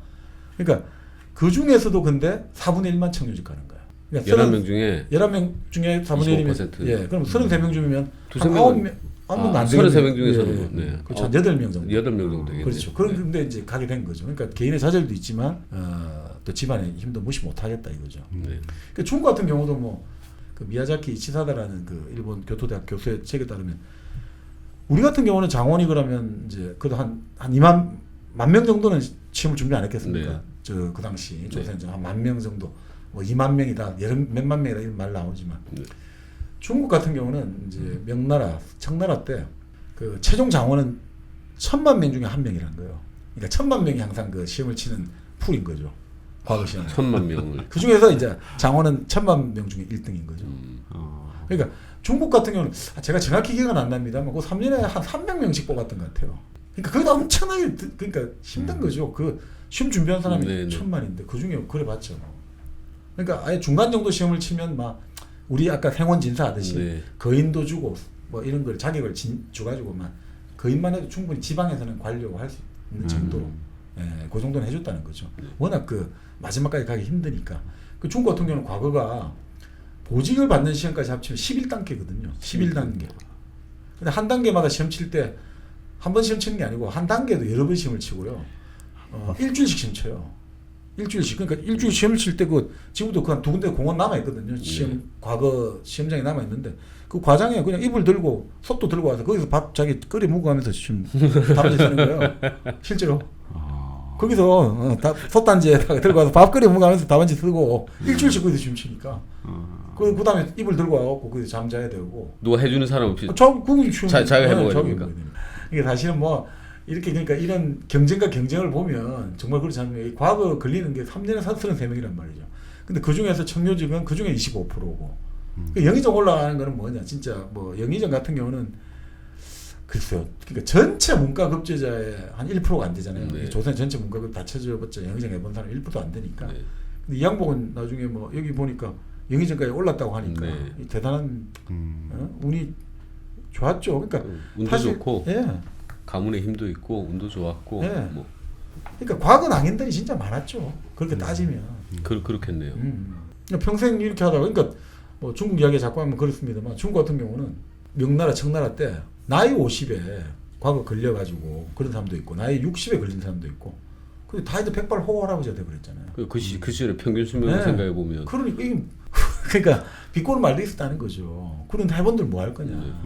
그러니까 그 중에서도 근데 4분의 1만 청료직 가는 거예요. 그러니까 11명 중에 11명 중에 4분의 1이면 25%. 예, 그럼 33명 중이면 두세 한 명은- 9명 안 되겠네요. 33명 중에서는 예, 예. 네. 그렇죠. 한 8명 정도. 8명 정도 되겠네요. 그렇죠. 그런데 이제 가게 된 거죠. 그러니까 개인의 자질도 있지만 또 집안의 힘도 무시 못하겠다 이거죠. 네. 그 중국 같은 경우도 뭐 그 미야자키 이치사다라는 그 일본 교토대학 교수의 책에 따르면 우리 같은 경우는 장원이 그러면 이제 그래도 한 2만 명 정도는 시험을 준비 안 했겠습니까? 네. 저 그 당시 조선에 한 10,000명 정도, 뭐 2만 명이다, 몇만 명이다 이런 말 나오지만 네. 중국 같은 경우는 이제 명나라, 청나라 때 그 최종 장원은 1,000만 명 중에 한 명이라는 거예요. 그러니까 1,000만 명이 항상 그 시험을 치는 풀인 거죠. 과거 시험. 1,000만 명을. 그 중에서 이제 장원은 1,000만 명 중에 1등인 거죠. 그러니까 중국 같은 경우는 제가 정확히 기억은 안 납니다만 그 3년에 한 300명씩 뽑았던 것 같아요. 그러니까 그게 엄청나게 그러니까 힘든 거죠. 그 시험 준비한 사람이 네, 네. 1,000만인데 그 중에 그래 봤죠. 그러니까 아예 중간 정도 시험을 치면 막 우리 아까 생원 진사 하듯이 네. 거인도 주고 뭐 이런 걸 자격을 줘가지고 막 거인만 해도 충분히 지방에서는 관료가 할 수 있는 정도로 예, 그 정도는 해줬다는 거죠. 워낙 그 마지막까지 가기 힘드니까. 그 중국 같은 경우는 과거가 보직을 받는 시험까지 합치면 11단계거든요. 11단계. 근데 한 단계마다 시험 칠 때 한 번 시험 치는 게 아니고 한 단계도 여러 번 시험을 치고요. 일주일씩 시험 쳐요. 일주일씩. 그러니까 일주일 시험을 칠 때 그 지금도 그 한 두 군데 공원 남아 있거든요. 시험 과거 시험장에 남아 있는데 그 과장에 그냥 이불 들고 솥도 들고 와서 거기서 밥 자기 끓여 먹으면서 지금 답안지 쓰는 거예요. 실제로. 거기서 솥단지에다가 들고 와서 밥 끓여 먹으면서 답안지 쓰고 일주일씩 거기서 시험 치니까. 그 다음에 이불 들고 와갖고 거기서 잠자야 되고. 누가 해주는 사람 없이 그게 시험. 자기가 해먹어야 자기가 됩니까? 해먹어야 됩니다. 이게 사실은 뭐 이렇게 그러니까 이런 경쟁과 경쟁을 보면 정말 그렇지 않나요? 과거 걸리는 게 3년에 33명이란 말이죠. 근데 그 중에서 청료직은 그 중에 25%고. 영의정 올라가는 거는 뭐냐? 진짜 뭐 영의정 같은 경우는 글쎄요. 그러니까 전체 문과 급제자의 한 1%가 안 되잖아요. 네. 조선 전체 문과급 다 쳐줘봤자 영의정 해본 사람 1%도 안 되니까. 네. 근데 이 양복은 나중에 뭐 여기 보니까 영의정까지 올랐다고 하니까 네. 대단한 운이 좋았죠. 그러니까 운도 사실, 좋고 예. 가문의 힘도 있고 운도 좋았고 네. 뭐 그러니까 과거 낭인들이 진짜 많았죠. 그렇게 따지면. 그렇겠네요. 평생 이렇게 하다가 그러니까 뭐 중국 이야기 자꾸 하면 그렇습니다만 중국 같은 경우는 명나라 청나라 때 나이 50에 과거 걸려가지고 그런 사람도 있고 나이 60에 걸린 사람도 있고 근데 다 해도 백발호호 할아버지가 돼버렸잖아요. 그 시절의 평균 수명을 네. 생각해 보면 그러니까 이게 그러니까 비꼬는 말도 있었다는 거죠. 그런 해본들 뭐 할 거냐.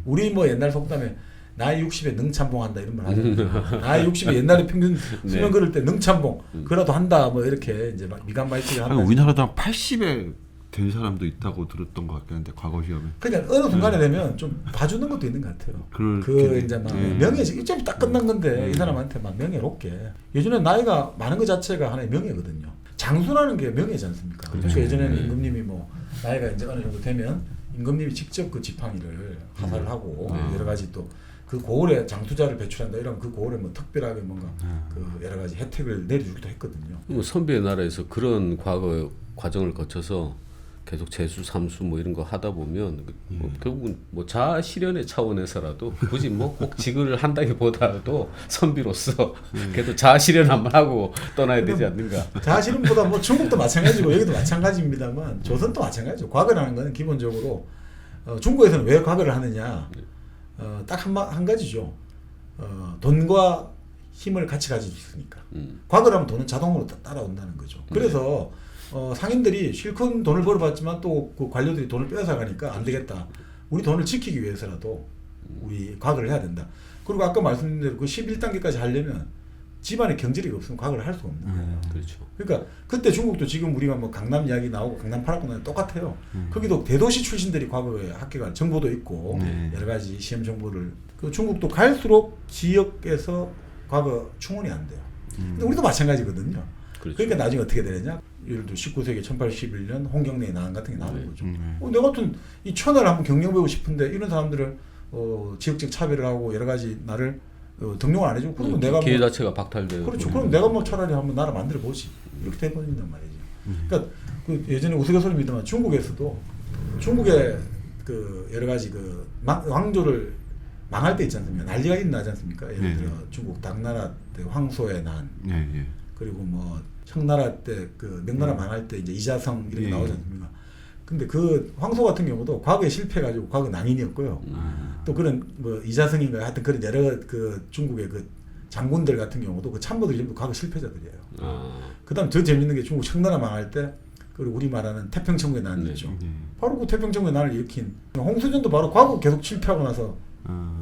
우리 뭐 옛날 속담에 나이 60에 능참봉한다 이런 말 하잖아요. 나이 60에 옛날에 평균 수명 네. 걸을 때 능참봉 그라도 한다 뭐 이렇게 이제 막 미간 말치를 한다. 우리나라도 한 80에 된 사람도 있다고 들었던 것 같긴 한데 과거 시험에. 그러니까 어느 순간에 되면 좀 봐주는 것도 있는 것 같아요. 그 이제 막 명예 이점 딱 끝난 건데 이 사람한테 막 명예롭게 예전에 나이가 많은 것 자체가 하나의 명예거든요. 장수라는 게 명예지 않습니까? 그러니까 예전에는 임금님이 뭐 나이가 이제 어느 정도 되면 임금님이 직접 그 지팡이를 하사를 하고 여러 가지 또 그 고을에 장투자를 배출한다 이러면 그 고을에 뭐 특별하게 뭔가 그 여러 가지 혜택을 내려주기도 했거든요. 뭐 선비의 나라에서 그런 과거 과정을 거쳐서 계속 재수, 삼수 뭐 이런 거 하다 보면 뭐 결국은 뭐 자아 실현의 차원에서라도 굳이 뭐 꼭 직을 한다기보다도 선비로서 그래도 자아 실현 한번 하고 떠나야 되지 않는가. 자아실현보다 뭐 중국도 마찬가지고 여기도 마찬가지입니다만 조선도 마찬가지죠. 과거라는 거는 기본적으로 중국에서는 왜 과거를 하느냐 딱 한 가지죠. 돈과 힘을 같이 가지고 있으니까. 과거라면 돈은 자동으로 따라온다는 거죠. 그래서 상인들이 실컷 돈을 벌어봤지만 또 그 관료들이 돈을 빼앗아 가니까 안 되겠다. 우리 돈을 지키기 위해서라도 우리 과거를 해야 된다. 그리고 아까 말씀드린 대로 그 11단계까지 하려면 집안에 경제력이 없으면 과거를 할 수가 없는 거예요. 그렇죠. 그러니까 그때 중국도 지금 우리가 뭐 강남 이야기 나오고 강남 파라군 똑같아요. 거기도 대도시 출신들이 과거에 학교가 정보도 있고 여러 가지 시험 정보를 그 중국도 갈수록 지역에서 과거 충원이 안 돼요. 근데 우리도 마찬가지거든요. 그렇죠. 그러니까 나중에 어떻게 되느냐? 예를 들어 19세기 1811년 홍경래의 난항 같은 게 나오는 거죠. 내 같은 이 천하를 한번 경영 배우고 싶은데 이런 사람들을 지역적 차별을 하고 여러 가지 나를 등록을 안 해주고 그러면 내가 기회 뭐 자체가 박탈되고 그렇죠. 그럼 내가 뭐 차라리 한번 나라 만들어 보지 이렇게 돼버린단 말이죠. 그러니까 그 예전에 우스갯소리입니다만 중국에서도 중국의 그 여러 가지 그 왕조를 망할 때 있지 않습니까? 난리가 나지 않습니까? 예를 들어 중국 당나라 때 황소의 난, 그리고 뭐 청나라 때 그 명나라 망할 때 이제 이자성 이렇게 나오지 않습니까? 근데 그 황소 같은 경우도 과거에 실패해가지고 과거 낭인이었고요. 또 그런 뭐 이자성인가 하여튼 그런 여러 그 중국의 그 장군들 같은 경우도 그 참모들이 전부 과거 실패자들이에요. 그다음 더 재밌는 게 중국 청나라 망할 때 그리고 우리 말하는 태평천국의 난이 있죠. 바로 그 태평천국의 난을 일으킨 홍수전도 바로 과거 계속 실패하고 나서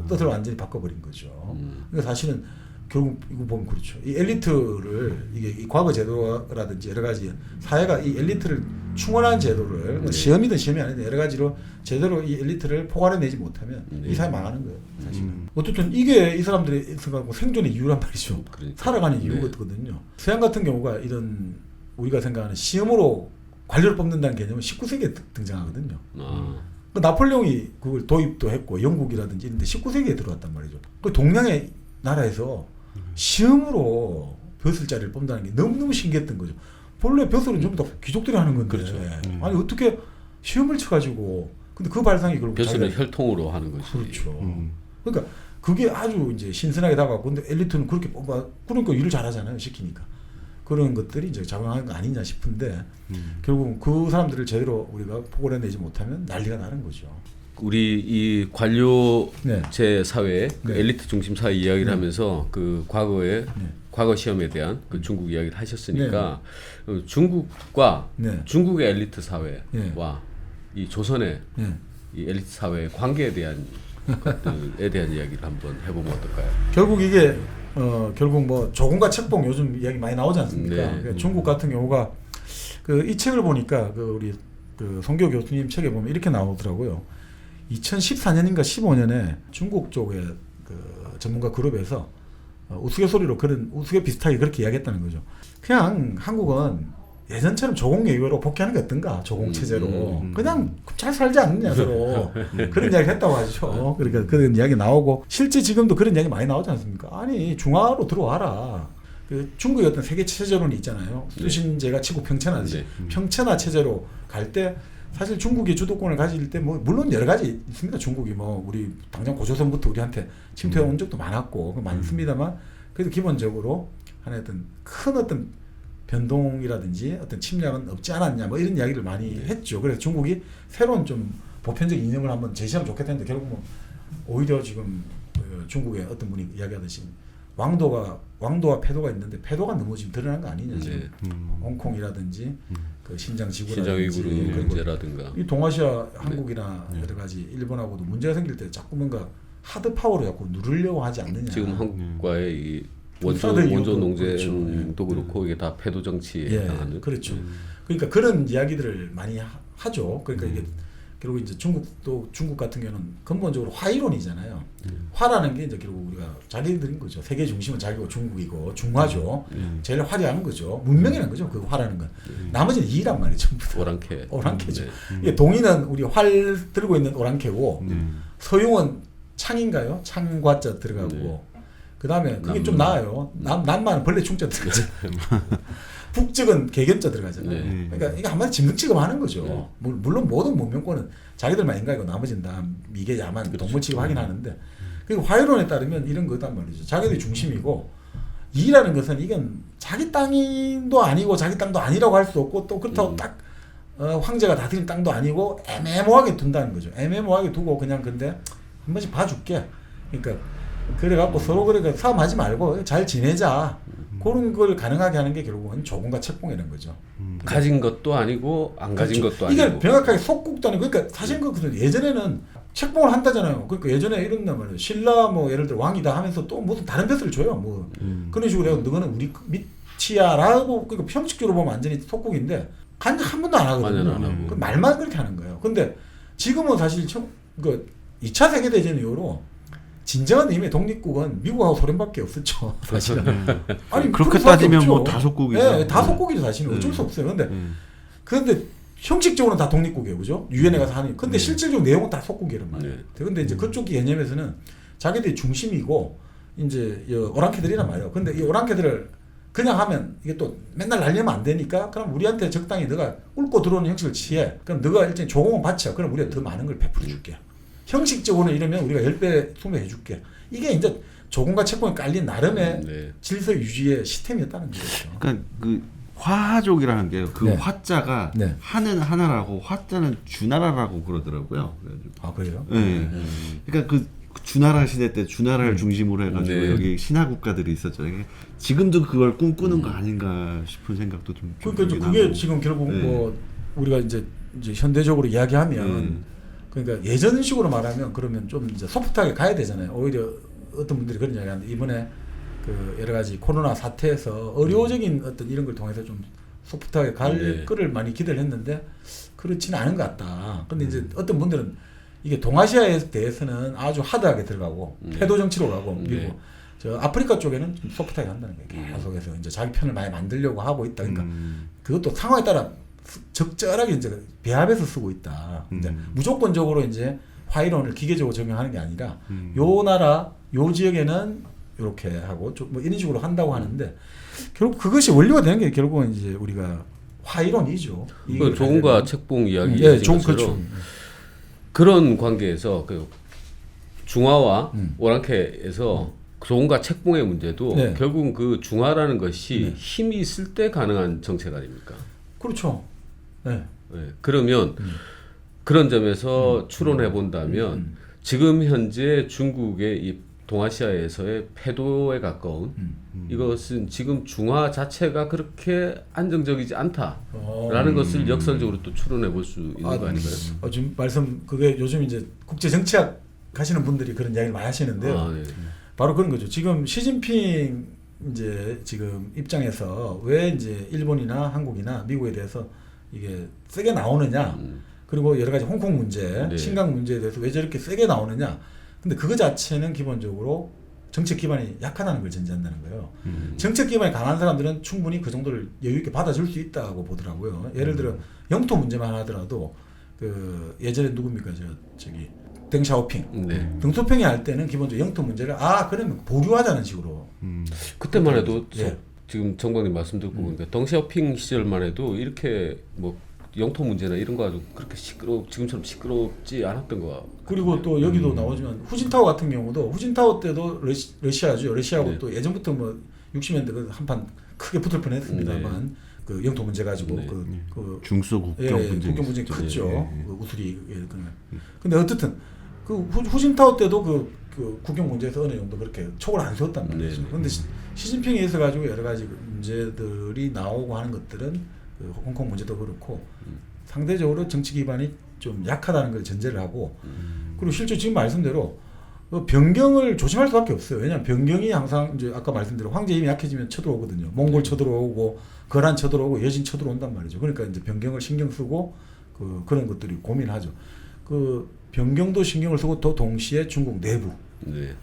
뜻을 완전히 바꿔버린 거죠. 그러니까 사실은 결국 이거 보면 그렇죠. 이 엘리트를 이게 이 과거 제도라든지 여러 가지 사회가 이 엘리트를 충원하는 제도를 뭐 시험이든 시험이 아니든 여러 가지로 제대로 이 엘리트를 포괄해내지 못하면 이 사회 망하는 거예요. 사실은. 어쨌든 이게 이 사람들의 생존의 이유란 말이죠. 그러니까. 살아가는 이유거든요. 서양 같은 경우가 이런 우리가 생각하는 시험으로 관료를 뽑는다는 개념은 19세기에 등장하거든요. 그 나폴레옹이 그걸 도입도 했고 영국이라든지 이런데 19세기에 들어왔단 말이죠. 그 동양의 나라에서 시험으로 벼슬 자리를 뽑는다는 게 너무너무 신기했던 거죠. 본래 벼슬은 전부 다 귀족들이 하는 건데 그렇죠. 아니 어떻게 시험을 쳐가지고 근데 그 발상이 결국 벼슬은 혈통으로 하는 거지. 그렇죠. 그러니까 그게 아주 이제 신선하게 다가왔고 근데 엘리트는 그렇게 뽑아 그러니까 일을 잘하잖아요. 시키니까 그런 것들이 이제 작용하는 거 아니냐 싶은데 결국은 그 사람들을 제대로 우리가 포괄해내지 못하면 난리가 나는 거죠. 우리 이 관료제 사회, 그 엘리트 중심 사회 이야기를 하면서 그 과거에 과거 시험에 대한 그 중국 이야기를 하셨으니까 중국과 중국의 엘리트 사회와 이 조선의 이 엘리트 사회의 관계에 대한 것들에 대한 이야기를 한번 해보면 어떨까요? 결국 이게 결국 뭐 조공과 책봉 요즘 이야기 많이 나오지 않습니까? 그러니까 중국 같은 경우가 그 이 책을 보니까 그 우리 그 송교 교수님 책에 보면 이렇게 나오더라고요. 2014년인가 15년에 중국 쪽의 그 전문가 그룹에서 우스갯소리로 그런 우스갯 비슷하게 그렇게 이야기했다는 거죠. 그냥 한국은 예전처럼 조공예우로 복귀하는 게 어떤가 조공체제로 그냥 잘 살지 않느냐 서로 그런 이야기를 했다고 하죠. 그러니까 그런 이야기 나오고 실제 지금도 그런 이야기 많이 나오지 않습니까? 아니 중화로 들어와라. 그 중국의 어떤 세계 체제론이 있잖아요. 수신제가 치고 평천하듯이 평천화 체제로 갈 때 사실 중국이 주도권을 가질 때 뭐 물론 여러 가지 있습니다. 중국이 뭐 우리 당장 고조선부터 우리한테 침투해 온 적도 많았고 많습니다만 그래도 기본적으로 하나의 큰 어떤 변동이라든지 어떤 침략은 없지 않았냐 뭐 이런 이야기를 많이 했죠. 그래서 중국이 새로운 좀 보편적 이념을 한번 제시하면 좋겠다는데 결국 뭐 오히려 지금 중국의 어떤 분이 이야기하듯이 왕도와 패도가 있는데 패도가 너무 지금 드러난 거 아니냐 지금 홍콩이라든지 그 신장 지구라든지 신장 위구르 문제라든가 이 동아시아 한국이나 여러 가지 일본하고도 문제가 생길 때 자꾸 뭔가 하드 파워로 자꾸 누르려고 하지 않느냐. 지금 한국과의 이 원조 농쟁도 그렇고 이게 다 패도 정치에 해당하는. 그렇죠. 그러니까 그런 이야기들을 많이 하죠. 그러니까 이게 결국 이제 중국 같은 경우는 근본적으로 화이론이잖아요. 화라는 게 이제 결국 우리가 자기들인 거죠. 세계 중심은 자기고 중국이고 중화죠. 제일 화려한 거죠. 문명이라는 거죠. 그 화라는 건. 나머지는 이란 말이에요. 전부 다. 오랑캐죠. 이게 동이는 우리 활 들고 있는 오랑캐고 서용은 창인가요? 창과자 들어가고 그 다음에 그게 좀 나아요. 남만은 벌레 충자 들어가잖아요. 북측은 개견자 들어가잖아요. 그러니까 이게 한마디 짐승 취급하는 거죠. 물론 모든 문명권은 자기들만 인간이고 나머지는 다 미개 야만 동물 취급하긴 하는데 그리고 화이론에 따르면 이런 거단 말이죠. 자기들이 중심이고 이라는 것은 이건 자기 땅도 아니고 자기 땅도 아니라고 할 수 없고 또 그렇다고 딱 황제가 다스린 땅도 아니고 애매모호하게 둔다는 거죠. 애매모호하게 두고 그냥 근데 한 번씩 봐줄게. 그러니까 그래갖고 서로 그러니까 싸움하지 말고 잘 지내자. 그런 걸 가능하게 하는 게 결국은 조공과 책봉이라는 거죠. 가진 것도 아니고 안 가진 그렇죠. 것도 이게 아니고. 명확하게 속국도 아니고 그러니까 사실 그 예전에는 책봉을 한다잖아요. 그러니까 예전에 이런단 말이에요. 신라 뭐 예를 들어 왕이다 하면서 또 무슨 다른 벼슬을 줘요. 뭐 그런 식으로 해서 너는 우리 밑이야라고 그러니까 형식적으로 보면 완전히 속국인데 한 번도 안 하거든요. 안 하고. 그 말만 그렇게 하는 거예요. 근데 지금은 사실 그 2차 세계대전 이후로 진정한 의미의 독립국은 미국하고 소련밖에 없었죠. 사실은. 아니 그렇게 그럴 수밖에 따지면 없죠. 뭐 다 속국이죠. 네, 다 속국이죠. 사실은 어쩔 수 없어요. 근데 형식적으로는 다 독립국이에요, 그죠? 유엔에 가서 하는. 근데 실질적으로 내용은 다 속국이란 말이에요. 근데 이제 그쪽 개념에서는 자기들이 중심이고 이제 이 오랑캐들이란 말이에요. 근데 이 오랑캐들을 그냥 하면 이게 또 맨날 날리면 안 되니까 그럼 우리한테 적당히 너가 꿇고 들어오는 형식을 취해. 그럼 너가 일단 조공을 바쳐. 그럼 우리가 더 많은 걸 베풀어 줄게. 형식적으로는 이러면 우리가 10배, 20배 해줄게. 이게 이제 조공과 책봉이 깔린 나름의 질서 유지의 시스템이었다는 거죠. 그러니까 그 화하족이라는 게 그 네. 화자가 네. 하는 하나라고 화자는 주나라라고 그러더라고요. 그래가지고. 아 그래요? 네. 그러니까 그 주나라 시대 때 주나라를 중심으로 해가지고 네. 여기 신하 국가들이 있었죠. 이게 지금도 그걸 꿈꾸는 거 아닌가 싶은 생각도 좀. 그러니까 이제 들긴 그게 하고. 지금 결국 네. 뭐 우리가 이제 현대적으로 이야기하면 그러니까 예전식으로 말하면 그러면 좀 이제 소프트하게 가야 되잖아요. 오히려 어떤 분들이 그런 이야기하는데 이번에 그 여러 가지 코로나 사태에서 의료적인 어떤 이런 걸 통해서 좀 소프트하게 갈 거를 많이 기대를 했는데 그렇지는 않은 것 같다. 근데 이제 어떤 분들은 이게 동아시아에 대해서는 아주 하드하게 들어가고 패도 정치로 가고 그리고 저 아프리카 쪽에는 좀 소프트하게 한다는 거예요. 계속해서 이제 자기 편을 많이 만들려고 하고 있다. 그러니까 그것도 상황에 따라 적절하게 이제 배합해서 쓰고 있다. 이제 무조건적으로 이제 화이론을 기계적으로 적용하는 게 아니라 요 나라 요 지역에는 이렇게 하고 뭐 이런 식으로 한다고 하는데 결국 그것이 원리가 되는 게 결국은 이제 우리가 화이론이죠. 그 조공과 책봉 이야기 예, 것처럼 그렇죠. 그런 관계에서 그 중화와 오랑캐에서 조공과 책봉의 문제도 네. 결국은 그 중화라는 것이 힘이 있을 때 가능한 정책 아닙니까? 그렇죠. 네. 네. 그러면 그런 점에서 추론해 본다면 지금 현재 중국의 이 동아시아에서의 패도에 가까운 이것은 지금 중화 자체가 그렇게 안정적이지 않다라는 것을 역설적으로 또 추론해 볼 수 있는 거 아닌가요? 지금 말씀 그게 요즘 이제 국제 정치학 하시는 분들이 그런 이야기를 많이 하시는데요. 아, 네. 바로 그런 거죠. 지금 시진핑 이제 지금 입장에서 왜 이제 일본이나 한국이나 미국에 대해서 이게 세게 나오느냐, 그리고 여러 가지 홍콩 문제, 네. 신강 문제에 대해서 왜 저렇게 세게 나오느냐. 근데 그거 자체는 기본적으로 정책 기반이 약하다는 걸 전제한다는 거예요. 정책 기반이 강한 사람들은 충분히 그 정도를 여유 있게 받아줄 수 있다고 보더라고요. 예를 들어 영토 문제만 하더라도 그 예전에 누굽니까 저기 덩샤오핑, 네. 덩소평이 할 때는 기본적으로 영토 문제를 그러면 보류하자는 식으로. 그때만 해도 예. 지금 정광님 말씀 듣고 보니까 덩샤오핑 시절만 해도 이렇게 뭐 영토 문제나 이런 거 가지고 그렇게 지금처럼 시끄럽지 않았던 거 같아요. 그리고 또 여기도 나오지만 후진타워 같은 경우도 후진타워 때도 러시아죠. 러시아하고 네. 또 예전부터 뭐 60년대 한판 크게 붙을 뻔했습니다만 그 영토 문제 가지고 네. 그 중소 국경 분쟁이 국경 분쟁이 있었죠. 컸죠. 예. 그 우수리. 근데 어쨌든 그 후진타워 때도 그 국경 문제에서 어느 정도 그렇게 촉을 안 세웠단 말이죠. 네. 그런데 시진핑이 있어 가지고 여러 가지 문제들이 나오고 하는 것들은 그 홍콩 문제도 그렇고 상대적으로 정치 기반이 좀 약하다는 걸 전제를 하고 그리고 실제 지금 말씀대로 변경을 조심할 수밖에 없어요. 왜냐하면 변경이 항상 이제 아까 말씀대로 황제 힘이 약해지면 쳐들어오거든요. 몽골 쳐들어오고 거란 쳐들어오고 여진 쳐들어온단 말이죠. 그러니까 이제 변경을 신경 쓰고 그런 것들이 고민하죠. 그 변경도 신경을 쓰고 또 동시에 중국 내부 네.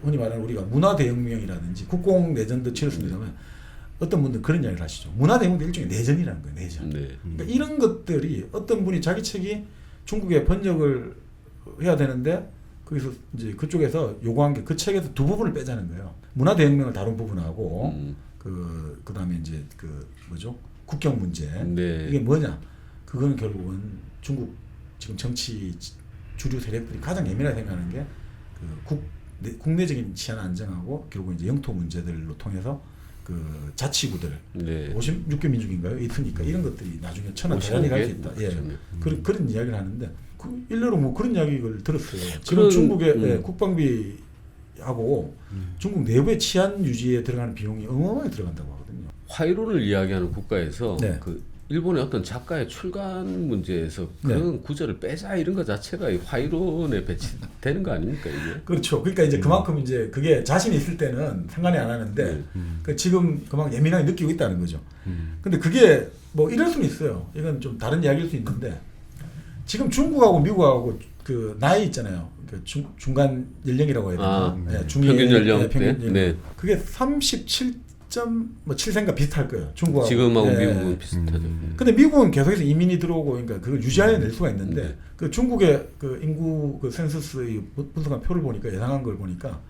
흔히 말하는 우리가 문화 대혁명이라든지 국공 내전도 치렀습니다만 어떤 분들은 그런 이야기를 하시죠. 문화 대혁명도 일종의 내전이라는 거예요. 내전. 네. 그러니까 이런 것들이 어떤 분이 자기 책이 중국에 번역을 해야 되는데 거기서 이제 그쪽에서 요구한 게 그 책에서 두 부분을 빼자는 거예요. 문화 대혁명을 다룬 부분하고 그다음에 이제 그 뭐죠? 국경 문제. 네. 이게 뭐냐? 그거는 결국은 중국 지금 정치 주류 세력들이 가장 예민하게 생각하는 게 그 국내적인 치안 안정하고 결국 이제 영토 문제들로 통해서 그 자치구들 네. 56개 민족인가요? 있으니까 이런 것들이 나중에 천하 대란이 갈 수 있다. 예. 그런 이야기를 하는데 일례로 뭐 그런 이야기를 들었어요. 지금 그런, 중국의 국방비 하고 중국 내부의 치안 유지에 들어가는 비용이 어마어마하게 들어간다고 하거든요. 화이론을 이야기하는 국가에서 네. 그 일본의 어떤 작가의 출간 문제에서 그런 구절을 빼자 이런 것 자체가 이 화이론에 배치되는 거 아닙니까 이게? 그렇죠. 그러니까 이제 그만큼 이제 그게 자신 있을 때는 상관이 안 하는데 그 지금 그만큼 예민하게 느끼고 있다는 거죠. 근데 그게 뭐 이럴 수는 있어요. 이건 좀 다른 이야기일 수 있는데 지금 중국하고 미국하고 그 나이 있잖아요. 그 중간 연령이라고 해야 되나? 네, 평균 연령 네, 평균 연령. 네. 그게 37.7세인가 비슷할 거예요. 중국하고. 지금하고 네. 미국은 비슷하죠. 근데 미국은 계속해서 이민이 들어오고 그러니까 그걸 유지해낼 수가 있는데 그 중국의 그 인구 그 센서스의 분석한 표를 보니까 예상한 걸 보니까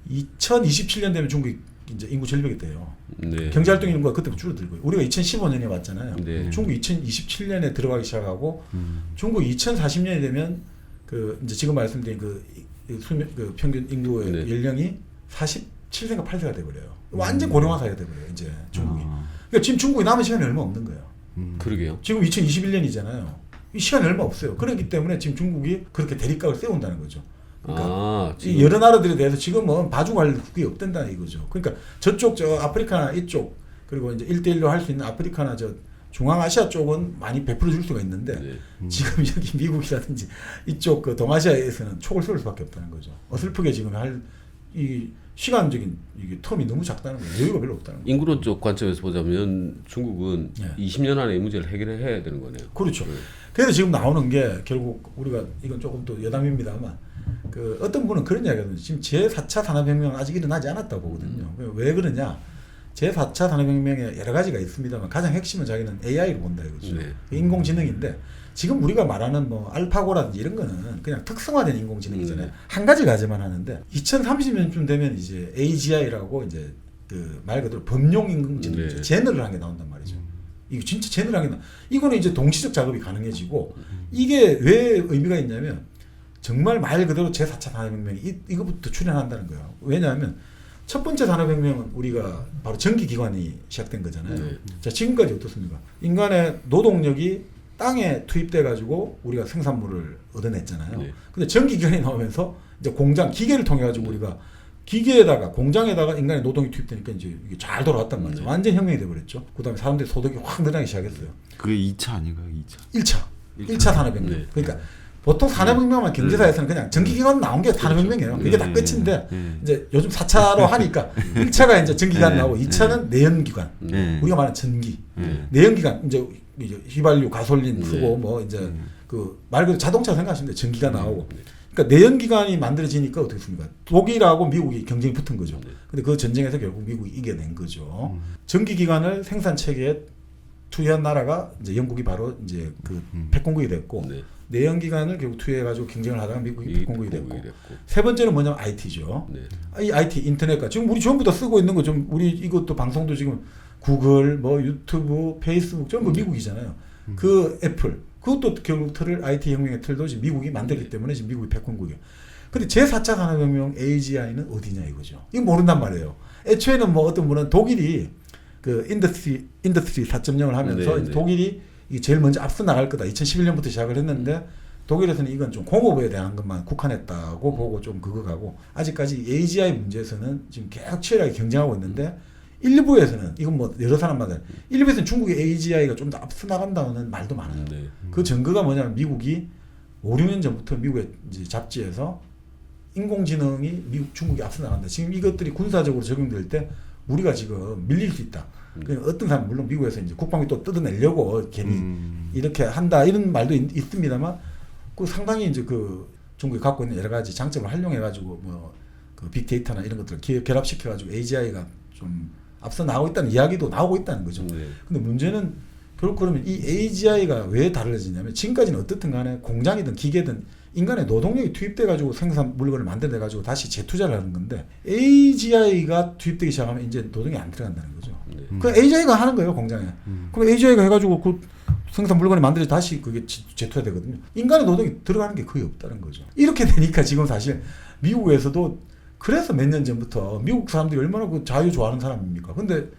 2027년 되면 중국이 이제 인구 절벽이 돼요. 네. 경제 활동 인구가 그때부터 줄어들고요. 우리가 2015년에 왔잖아요. 네. 중국 2027년에 들어가기 시작하고 중국 2040년이 되면 그 이제 지금 말씀드린 그 수명 그 평균 인구의 네. 연령이 47세가 8세가 돼 버려요. 완전 고령화 사회가 돼 버려요. 이제 중국이. 그러니까 지금 중국이 남은 시간이 얼마 없는 거예요. 그러게요. 지금 2021년이잖아요. 이 시간이 얼마 없어요. 그렇기 때문에 지금 중국이 그렇게 대립각을 세운다는 거죠. 그러니까 이 여러 나라들에 대해서 지금은 봐주갈 그게 없단다 이거죠. 그러니까 저쪽 저 아프리카나 이쪽 그리고 이제 1대1로 할 수 있는 아프리카나 저 중앙아시아 쪽은 많이 베풀어 줄 수가 있는데 지금 여기 미국이라든지 이쪽 그 동아시아에서는 촉을 세울 수밖에 없다는 거죠. 어설프게 지금 할 이 시간적인 이게 텀이 너무 작다는 거예요. 여유가 별로 없다는 거예요. 인구론 쪽 관점에서 보자면 중국은 네. 20년 안에 이 문제를 해결해야 되는 거네요. 그렇죠. 그래서 지금 나오는 게 결국 우리가 이건 조금 또 여담입니다만 그 어떤 분은 그런 이야기하거든요. 지금 제4차 산업혁명은 아직 일어나지 않았다고 보거든요. 왜 그러냐? 제4차 산업혁명에 여러 가지가 있습니다만 가장 핵심은 자기는 AI를 본다 이거죠. 네. 인공지능인데 지금 우리가 말하는 뭐 알파고라든지 이런 거는 그냥 특성화된 인공지능이잖아요. 네. 한 가지 가지만 하는데 2030년쯤 되면 이제 AGI라고 이제 그 말 그대로 범용 인공지능이죠. 네. 제너를 한 게 나온단 말이죠. 이거 진짜 제너를 한 게 이거는 이제 동시적 작업이 가능해지고 이게 왜 의미가 있냐면 정말 말 그대로 제4차 산업혁명이 이거부터 출현한다는 거예요. 왜냐하면 첫 번째 산업혁명은 우리가 바로 전기기관이 시작된 거잖아요. 네. 자, 지금까지 어떻습니까? 인간의 노동력이 땅에 투입돼 가지고 우리가 생산물을 얻어냈잖아요. 네. 근데 전기기관이 나오면서 이제 공장 기계를 통해 가지고 우리가 기계에다가 공장에다가 인간의 노동이 투입되니까 이제 이게 잘 돌아왔단 말이죠. 네. 완전 혁명이 돼 버렸죠. 그다음에 사람들이 소득이 확 늘어나기 시작했어요. 그게 2차 아닌가요? 2차. 1차 산업혁명. 네. 그러니까 보통 산업혁명만 경제사에서는 그냥 전기기관 나온 게 산업혁명이에요. 그게 다 끝인데 이제 요즘 4차로 하니까 1차가 이제 전기기관 나오고 2차는 내연기관. 우리가 말하는 전기. 내연기관 이제 휘발유, 가솔린 쓰고 뭐 이제 그 말 그대로 자동차 생각하시면 돼요. 전기가 나오고. 그러니까 내연기관이 만들어지니까 어떻게 됐습니까? 독일하고 미국이 경쟁이 붙은 거죠. 근데 그 전쟁에서 결국 미국이 이겨낸 거죠. 전기기관을 생산 체계에 투여한 나라가 이제 영국이 바로 이제 그 패권국이 됐고 네. 내연기관을 결국 투여해가지고 경쟁을 하다가 미국이 패권국이 됐고 됐고. 세 번째는 뭐냐면 IT죠. 네. 이 IT 인터넷과 지금 우리 전부 다 쓰고 있는 거 좀 우리 이것도 방송도 지금 구글 뭐 유튜브 페이스북 전부 미국이잖아요. 그 애플 그것도 결국 틀을 IT 혁명의 틀도 지금 미국이 만들기 때문에 지금 미국이 패권국이에요. 근데 제4차 산업혁명 AGI는 어디냐 이거죠. 이거 모른단 말이에요. 애초에는 뭐 어떤 분은 독일이 그 인더스트리 4.0을 하면서 네. 독일이 이게 제일 먼저 앞서 나갈 거다. 2011년부터 시작을 했는데 독일에서는 이건 좀 공업에 대한 것만 국한했다고 보고 좀 그거 가고 아직까지 AGI 문제에서는 지금 계속 치열하게 경쟁하고 있는데 일부에서는 이건 뭐 여러 사람마다 일부에서는 중국의 AGI가 좀 더 앞서 나간다는 말도 많아요. 네. 그 증거가 뭐냐면 미국이 5, 6년 전부터 미국의 이제 잡지에서 인공지능이 미국, 중국이 앞서 나간다. 지금 이것들이 군사적으로 적용될 때 우리가 지금 밀릴 수 있다. 그러니까 어떤 사람 물론 미국에서 이제 국방비 또 뜯어내려고 괜히 이렇게 한다 이런 말도 있습니다만 그 상당히 이제 그 중국이 갖고 있는 여러 가지 장점을 활용해 가지고 뭐 그 빅데이터나 이런 것들을 결합시켜 가지고 AGI가 좀 앞서 나오고 있다는 이야기도 나오고 있다는 거죠. 네. 근데 문제는 결국 그러면 이 AGI가 왜 달라지냐면 지금까지는 어떻든 간에 공장이든 기계든 인간의 노동력이 투입돼 가지고 생산 물건을 만들어 가지고 다시 재투자를 하는 건데 AGI가 투입되기 시작하면 이제 노동이 안 들어간다는 거죠. 그 AGI가 하는 거예요 공장에. 그럼 AGI가 해가지고 그 생산 물건을 만들어 다시 그게 재투자 되거든요. 인간의 노동이 들어가는 게 거의 없다는 거죠. 이렇게 되니까 지금 사실 미국에서도 그래서 몇 년 전부터 미국 사람들이 얼마나 그 자유 좋아하는 사람입니까? 근데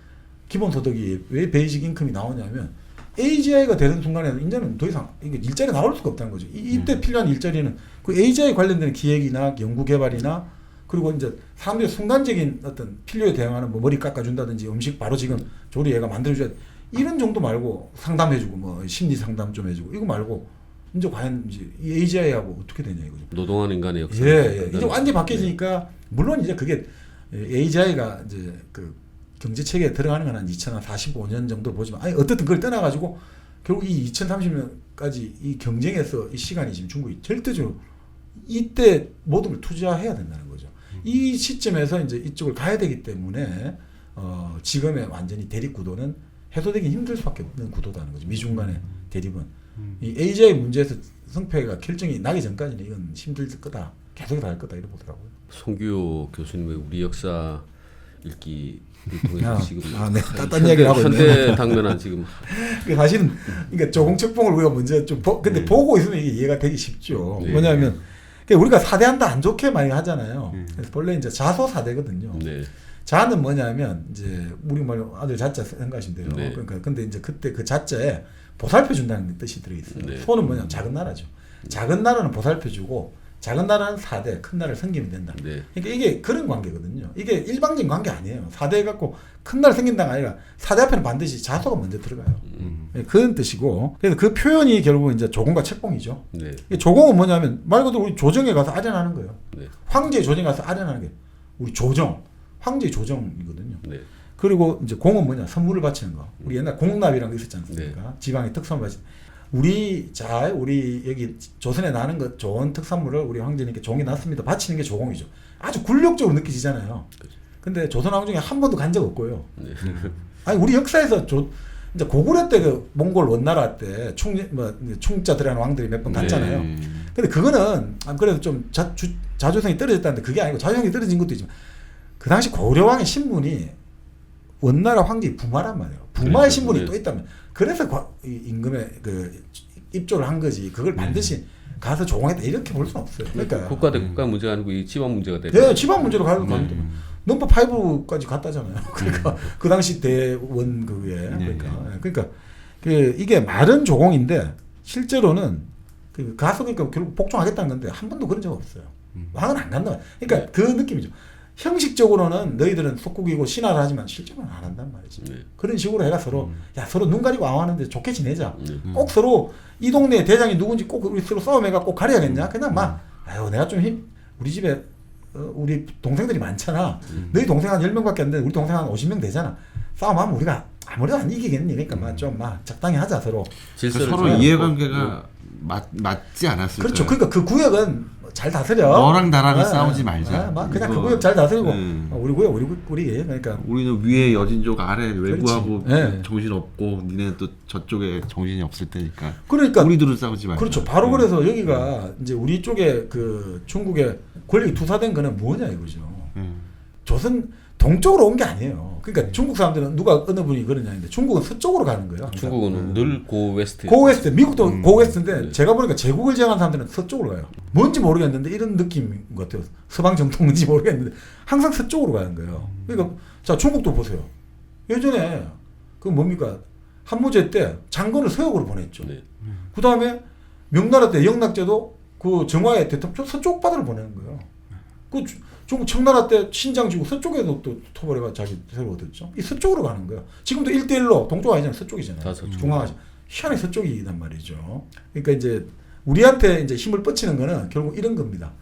기본소득이 왜 베이직 인컴이 나오냐면 AGI가 되는 순간에는 이제는 더 이상 이게 일자리가 나올 수가 없다는 거죠. 이때 필요한 일자리는 그 AGI 관련된 기획이나 연구개발이나 그리고 이제 사람들이 순간적인 어떤 필요에 대응하는 뭐 머리 깎아준다든지 음식 바로 지금 조리 얘가 만들어줘야 이런 정도 말고 상담해주고 뭐 심리 상담 좀 해주고 이거 말고 이제 과연 이제 이 AGI하고 어떻게 되냐 이거죠. 노동하는 인간의 역사. 예. 이제 완전히 바뀌어지니까 물론 이제 그게 AGI가 이제 그 경제 체계에 들어가는 건 한 2045년 정도 보지만 아니 어떻든 그걸 떠나가지고 결국 이 2030년까지 이 경쟁에서 이 시간이 지금 중국이 절대적으로 이때 모든 걸 투자해야 된다는 거죠. 이 시점에서 이제 이쪽을 가야 되기 때문에 지금의 완전히 대립 구도는 해소되기 힘들 수밖에 없는 구도다는 거죠. 미중 간의 대립은. 이 AGI 문제에서 성패가 결정이 나기 전까지는 이건 힘들 거다. 계속 갈 거다 이렇게 보더라고요. 송규호 교수님의 우리 역사 읽기 통해서 지금 네. 딴 얘기를 하고 있네. 현대 당면한 지금 사실은 그러니까 조공책봉을 우리가 먼저 좀 근데 보고 있으면 이게 이해가 되기 쉽죠. 네. 뭐냐면 우리가 사대한다 안 좋게 많이 하잖아요. 그래서 본래 이제 자소 사대거든요. 네. 자는 뭐냐면 이제 우리말로 아들 자자 생각하시면 돼요. 네. 그러니까 근데 이제 그때 그 자자에 보살펴 준다는 뜻이 들어 있어요. 네. 소는 뭐냐면 작은 나라죠. 작은 나라는 보살펴 주고 작은 나라는 사대, 큰 나라를 섬기면 된다. 네. 그러니까 이게 그런 관계거든요. 이게 일방적인 관계 아니에요. 사대 갖고 큰 나라 생긴다가 아니라 사대 앞에는 반드시 자소가 먼저 들어가요. 그런 뜻이고 그래서 그 표현이 결국 이제 조공과 책봉이죠. 네. 이게 조공은 뭐냐면 말 그대로 우리 조정에 가서 아련하는 거예요. 네. 황제의 조정에 가서 아련하는 게 우리 조정, 황제의 조정이거든요. 네. 그리고 이제 공은 뭐냐 선물을 바치는 거. 우리 옛날 공납이라는 거 있었지 않습니까? 지방의 특산물 바치. 우리 여기 조선에 나는 것 좋은 특산물을 우리 황제님께 종이 났습니다. 바치는 게 조공이죠. 아주 굴욕적으로 느껴지잖아요. 근데 조선 왕 중에 한 번도 간 적 없고요. 네. 아니 우리 역사에서 이제 고구려 때 그 몽골 원나라 때 충자 들어가는 왕들이 몇 번 갔잖아요. 근데 그거는 그래도 좀 자주성이 떨어졌다는데 그게 아니고 자주성이 떨어진 것도 있지만 그 당시 고구려 왕의 신분이 원나라 황제의 부마란 말이에요. 부마의 신분이 또 있다면 그래서 임금의 그 입조를 한 거지. 그걸 반드시 가서 조공했다 이렇게 볼 수는 없어요. 그러니까 국가 대 국가 문제가 아니고 이 지방 문제가 되는. 네, 지방 문제로 가는 겁니다. 넘버 5까지 갔다잖아요. 그러니까 그 당시 대원 그게 그러니까 이게 말은 조공인데 실제로는 가서 그러니까 결국 복종하겠다는 건데 한 번도 그런 적 없어요. 왕은 안 간다. 그러니까 그 느낌이죠. 형식적으로는 너희들은 속국이고 신하를 하지만 실제로는 안 한단 말이지. 그런 식으로 해가 서로 서로 눈 가리고 왕하는데 좋게 지내자. 꼭 서로 이 동네 대장이 누군지 꼭 우리 서로 싸움해가 꼭 가려야겠냐? 그냥 아유 내가 좀 우리 집에 우리 동생들이 많잖아. 너희 동생 한 10명밖에 안 되는데 우리 동생 한 50명 되잖아. 싸움하면 우리가 아무래도 안 이기겠니? 그러니까 좀 적당히 하자 서로. 서로 이해관계가 맞지 않았을까? 그렇죠. 그러니까 그 구역은 잘 다스려. 너랑 나랑 싸우지 말자. 그냥 그 구역 잘 다스리고 우리 구역 우리 그러니까 우리는 위에 여진족 아래 외부하고 정신 없고 니네는 또 저쪽에 정신이 없을 테니까. 그러니까 우리들은 싸우지 말자. 그렇죠. 바로 그래서 여기가 이제 우리 쪽에 그 중국의 권력이 투사된 거는 뭐냐 이거죠. 조선 동쪽으로 온 게 아니에요. 그러니까 중국 사람들은 누가 어느 분이 그러냐 했는데 중국은 서쪽으로 가는 거예요. 항상. 중국은 늘 고웨스트. 고웨스트. 미국도 고웨스트인데 제가 보니까 제국을 제공한 사람들은 서쪽으로 가요. 뭔지 모르겠는데 이런 느낌인 것 같아요. 서방 정통인지 모르겠는데 항상 서쪽으로 가는 거예요. 그러니까 자 중국도 보세요. 예전에 그 뭡니까 한무제 때 장건을 서역으로 보냈죠. 네. 그 다음에 명나라 때 영락제도 그 정화의 대통령 서쪽 바다를 보내는 거예요. 그 중국 청나라 때 신장 지구 서쪽에도 또 토벌해가 자기 새로 얻었죠. 이 서쪽으로 가는 거예요. 지금도 1대1로 동쪽 아니잖아요. 서쪽이잖아요. 다 서쪽. 중앙아시아. 희한하게 서쪽이란 말이죠. 그러니까 이제 우리한테 이제 힘을 뻗치는 거는 결국 이런 겁니다.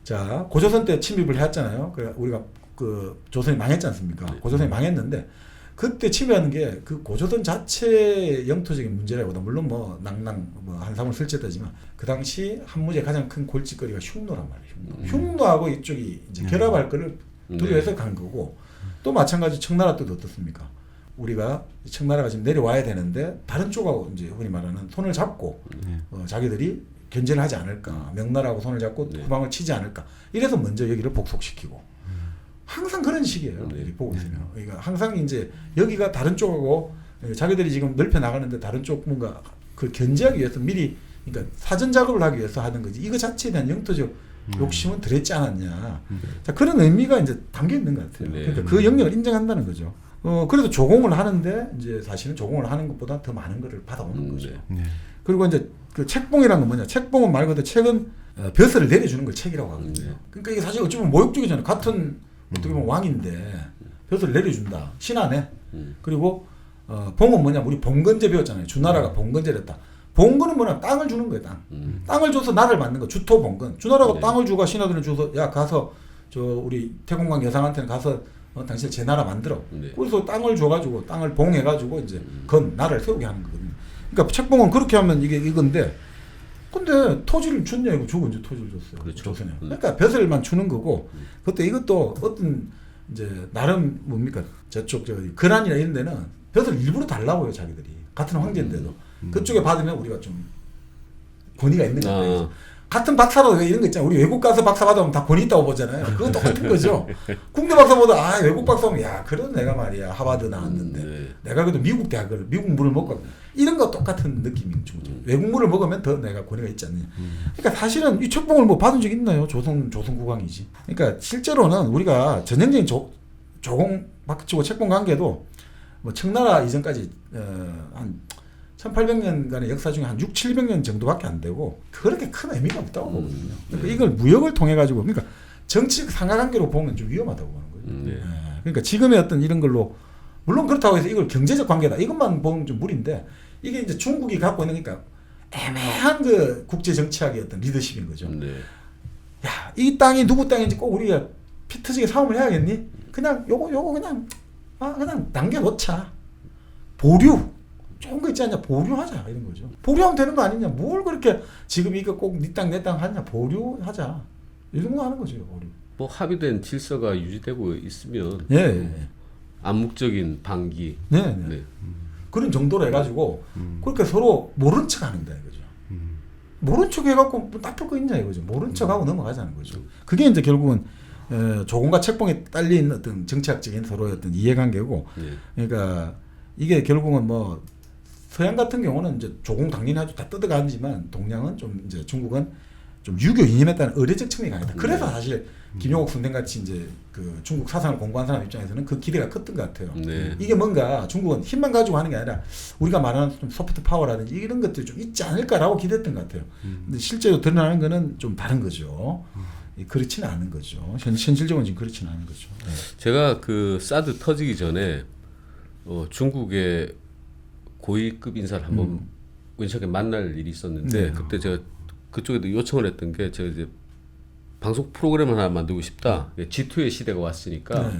자, 고조선 때 침입을 해왔잖아요. 그래 우리가 그 조선이 망했지 않습니까? 고조선이 망했는데 그때 침입하는 게 그 고조선 자체의 영토적인 문제라기보다 물론 뭐 낭낭 뭐 한삼을 설치했다지만 그 당시 한무제 가장 큰 골칫거리가 흉노란 말이에요. 흉노하고 이쪽이 이제 결합할 거를 두려워해서 간 거고 또 마찬가지 청나라 때도 어떻습니까? 우리가 청나라가 지금 내려와야 되는데 다른 쪽하고 이제 흔히 말하는 손을 잡고 자기들이 견제를 하지 않을까 명나라하고 손을 잡고 후방을 치지 않을까 이래서 먼저 여기를 복속시키고 항상 그런 식이에요. 보고 있으면. 그러니까 항상 이제 여기가 다른 쪽하고 자기들이 지금 넓혀 나가는데 다른 쪽 뭔가 그 견제하기 위해서 미리 그러니까 사전 작업을 하기 위해서 하는 거지. 이거 자체에 대한 영토적 욕심은 들었지 않았냐. 자, 그런 의미가 이제 담겨 있는 것 같아요. 그러니까 그 영역을 인정한다는 거죠. 그래도 조공을 하는데 이제 사실은 조공을 하는 것보다 더 많은 거를 받아오는 거죠. 그리고 이제 그 책봉이라는 건 뭐냐? 책봉은 말 그대로 책은 벼슬을 내려주는 걸 책이라고 하거든요. 그러니까 이게 사실 어찌 보면 모욕적이잖아요. 같은 어떻게 보면 왕인데 벼슬을 내려준다. 신하네. 그리고 봉은 뭐냐, 우리 봉건제 배웠잖아요. 주나라가 봉건제를 했다. 봉건은 뭐냐, 땅을 주는 거예요. 땅을 줘서 나를 만든 거. 주토 봉건. 주나라가 땅을 주고 신하들을 줘서 야 가서 저 우리 태공강 여상한테는 가서 당신 제 나라 만들어. 그래서 땅을 줘가지고 땅을 봉해가지고 이제 건 나라를 세우게 하는 거거든요. 그러니까 책봉은 그렇게 하면 이게 이건데, 근데 토지를 줬냐 이거 주고 이제 토지를 줬어요. 그렇죠. 조선에. 그러니까 벼슬만 주는 거고, 그때 이것도 어떤 이제 나름 뭡니까 저쪽 저 거란이나 이런 데는 벼슬 일부러 달라고요 자기들이 같은 황제인데도 그쪽에 받으면 우리가 좀 권위가 있는 거예요. 같은 박사라도 이런 거 있잖아요. 우리 외국 가서 박사 받으면 다 권위 있다고 보잖아요. 그건 똑같은 거죠. 국내 박사보다 외국 박사면 야 그래도 내가 말이야 하버드 나왔는데 내가 그래도 미국 대학을 미국 물을 먹고 이런 거 똑같은 느낌인 거죠. 외국 물을 먹으면 더 내가 권위가 있지 않느냐. 그러니까 사실은 이 책봉을 뭐 받은 적 있나요? 조선 국왕이지. 그러니까 실제로는 우리가 전형적인 조공 박치고 책봉 관계도 뭐 청나라 이전까지 한 1800년간의 역사 중에 한 600~700년 정도밖에 안 되고 그렇게 큰 의미가 없다고 보거든요. 그러니까 이걸 무역을 통해 가지고, 그러니까 정치적 상하관계로 보면 좀 위험하다고 보는 거예요. 그러니까 지금의 어떤 이런 걸로, 물론 그렇다고 해서 이걸 경제적 관계다 이것만 보면 좀 무리인데, 이게 이제 중국이 갖고 있는 그러니까 애매한 그 국제 정치학의 어떤 리더십인 거죠. 야, 이 땅이 누구 땅인지 꼭 우리가 피 터지게 싸움을 해야겠니? 그냥 요거 그냥 그냥 남겨놓자. 보류. 좋은 거 있지 않냐, 보류하자 이런 거죠. 보류하면 되는 거 아니냐, 뭘 그렇게 지금 이거 꼭 네 땅 내 땅 하냐, 보류하자 이런 거 하는 거죠. 보류. 뭐 합의된 질서가 유지되고 있으면 암묵적인 방기 그런 정도로 해가지고 그렇게 서로 모른 척하는 거야 이거죠. 모른 척 해갖고 뭐 나쁠 거 있냐 이거죠. 모른 척하고 넘어가자는 거죠. 그게 이제 결국은 조공과 책봉에 딸린 어떤 정치학적인 서로의 어떤 이해관계고, 그러니까 이게 결국은 뭐 서양 같은 경우는 이제 조공 당연히 아주 다 뜯어가지만 동양은 좀 이제 중국은 좀 유교 이념했다는 의례적 측면이 강했다. 그래서 사실 김용옥 선생 같이 이제 그 중국 사상을 공부한 사람 입장에서는 그 기대가 컸던 것 같아요. 이게 뭔가 중국은 힘만 가지고 하는 게 아니라 우리가 말하는 좀 소프트 파워라든지 이런 것들이 좀 있지 않을까라고 기대했던 것 같아요. 근데 실제로 드러나는 거는 좀 다른 거죠. 그렇지는 않은 거죠. 현실적으로는 지금 그렇지는 않은 거죠. 제가 그 사드 터지기 전에 중국의 고위급 인사를 한번 우연찮게 만날 일이 있었는데, 그때 제가 그쪽에도 요청을 했던 게, 제가 이제 방송 프로그램을 하나 만들고 싶다. G2의 시대가 왔으니까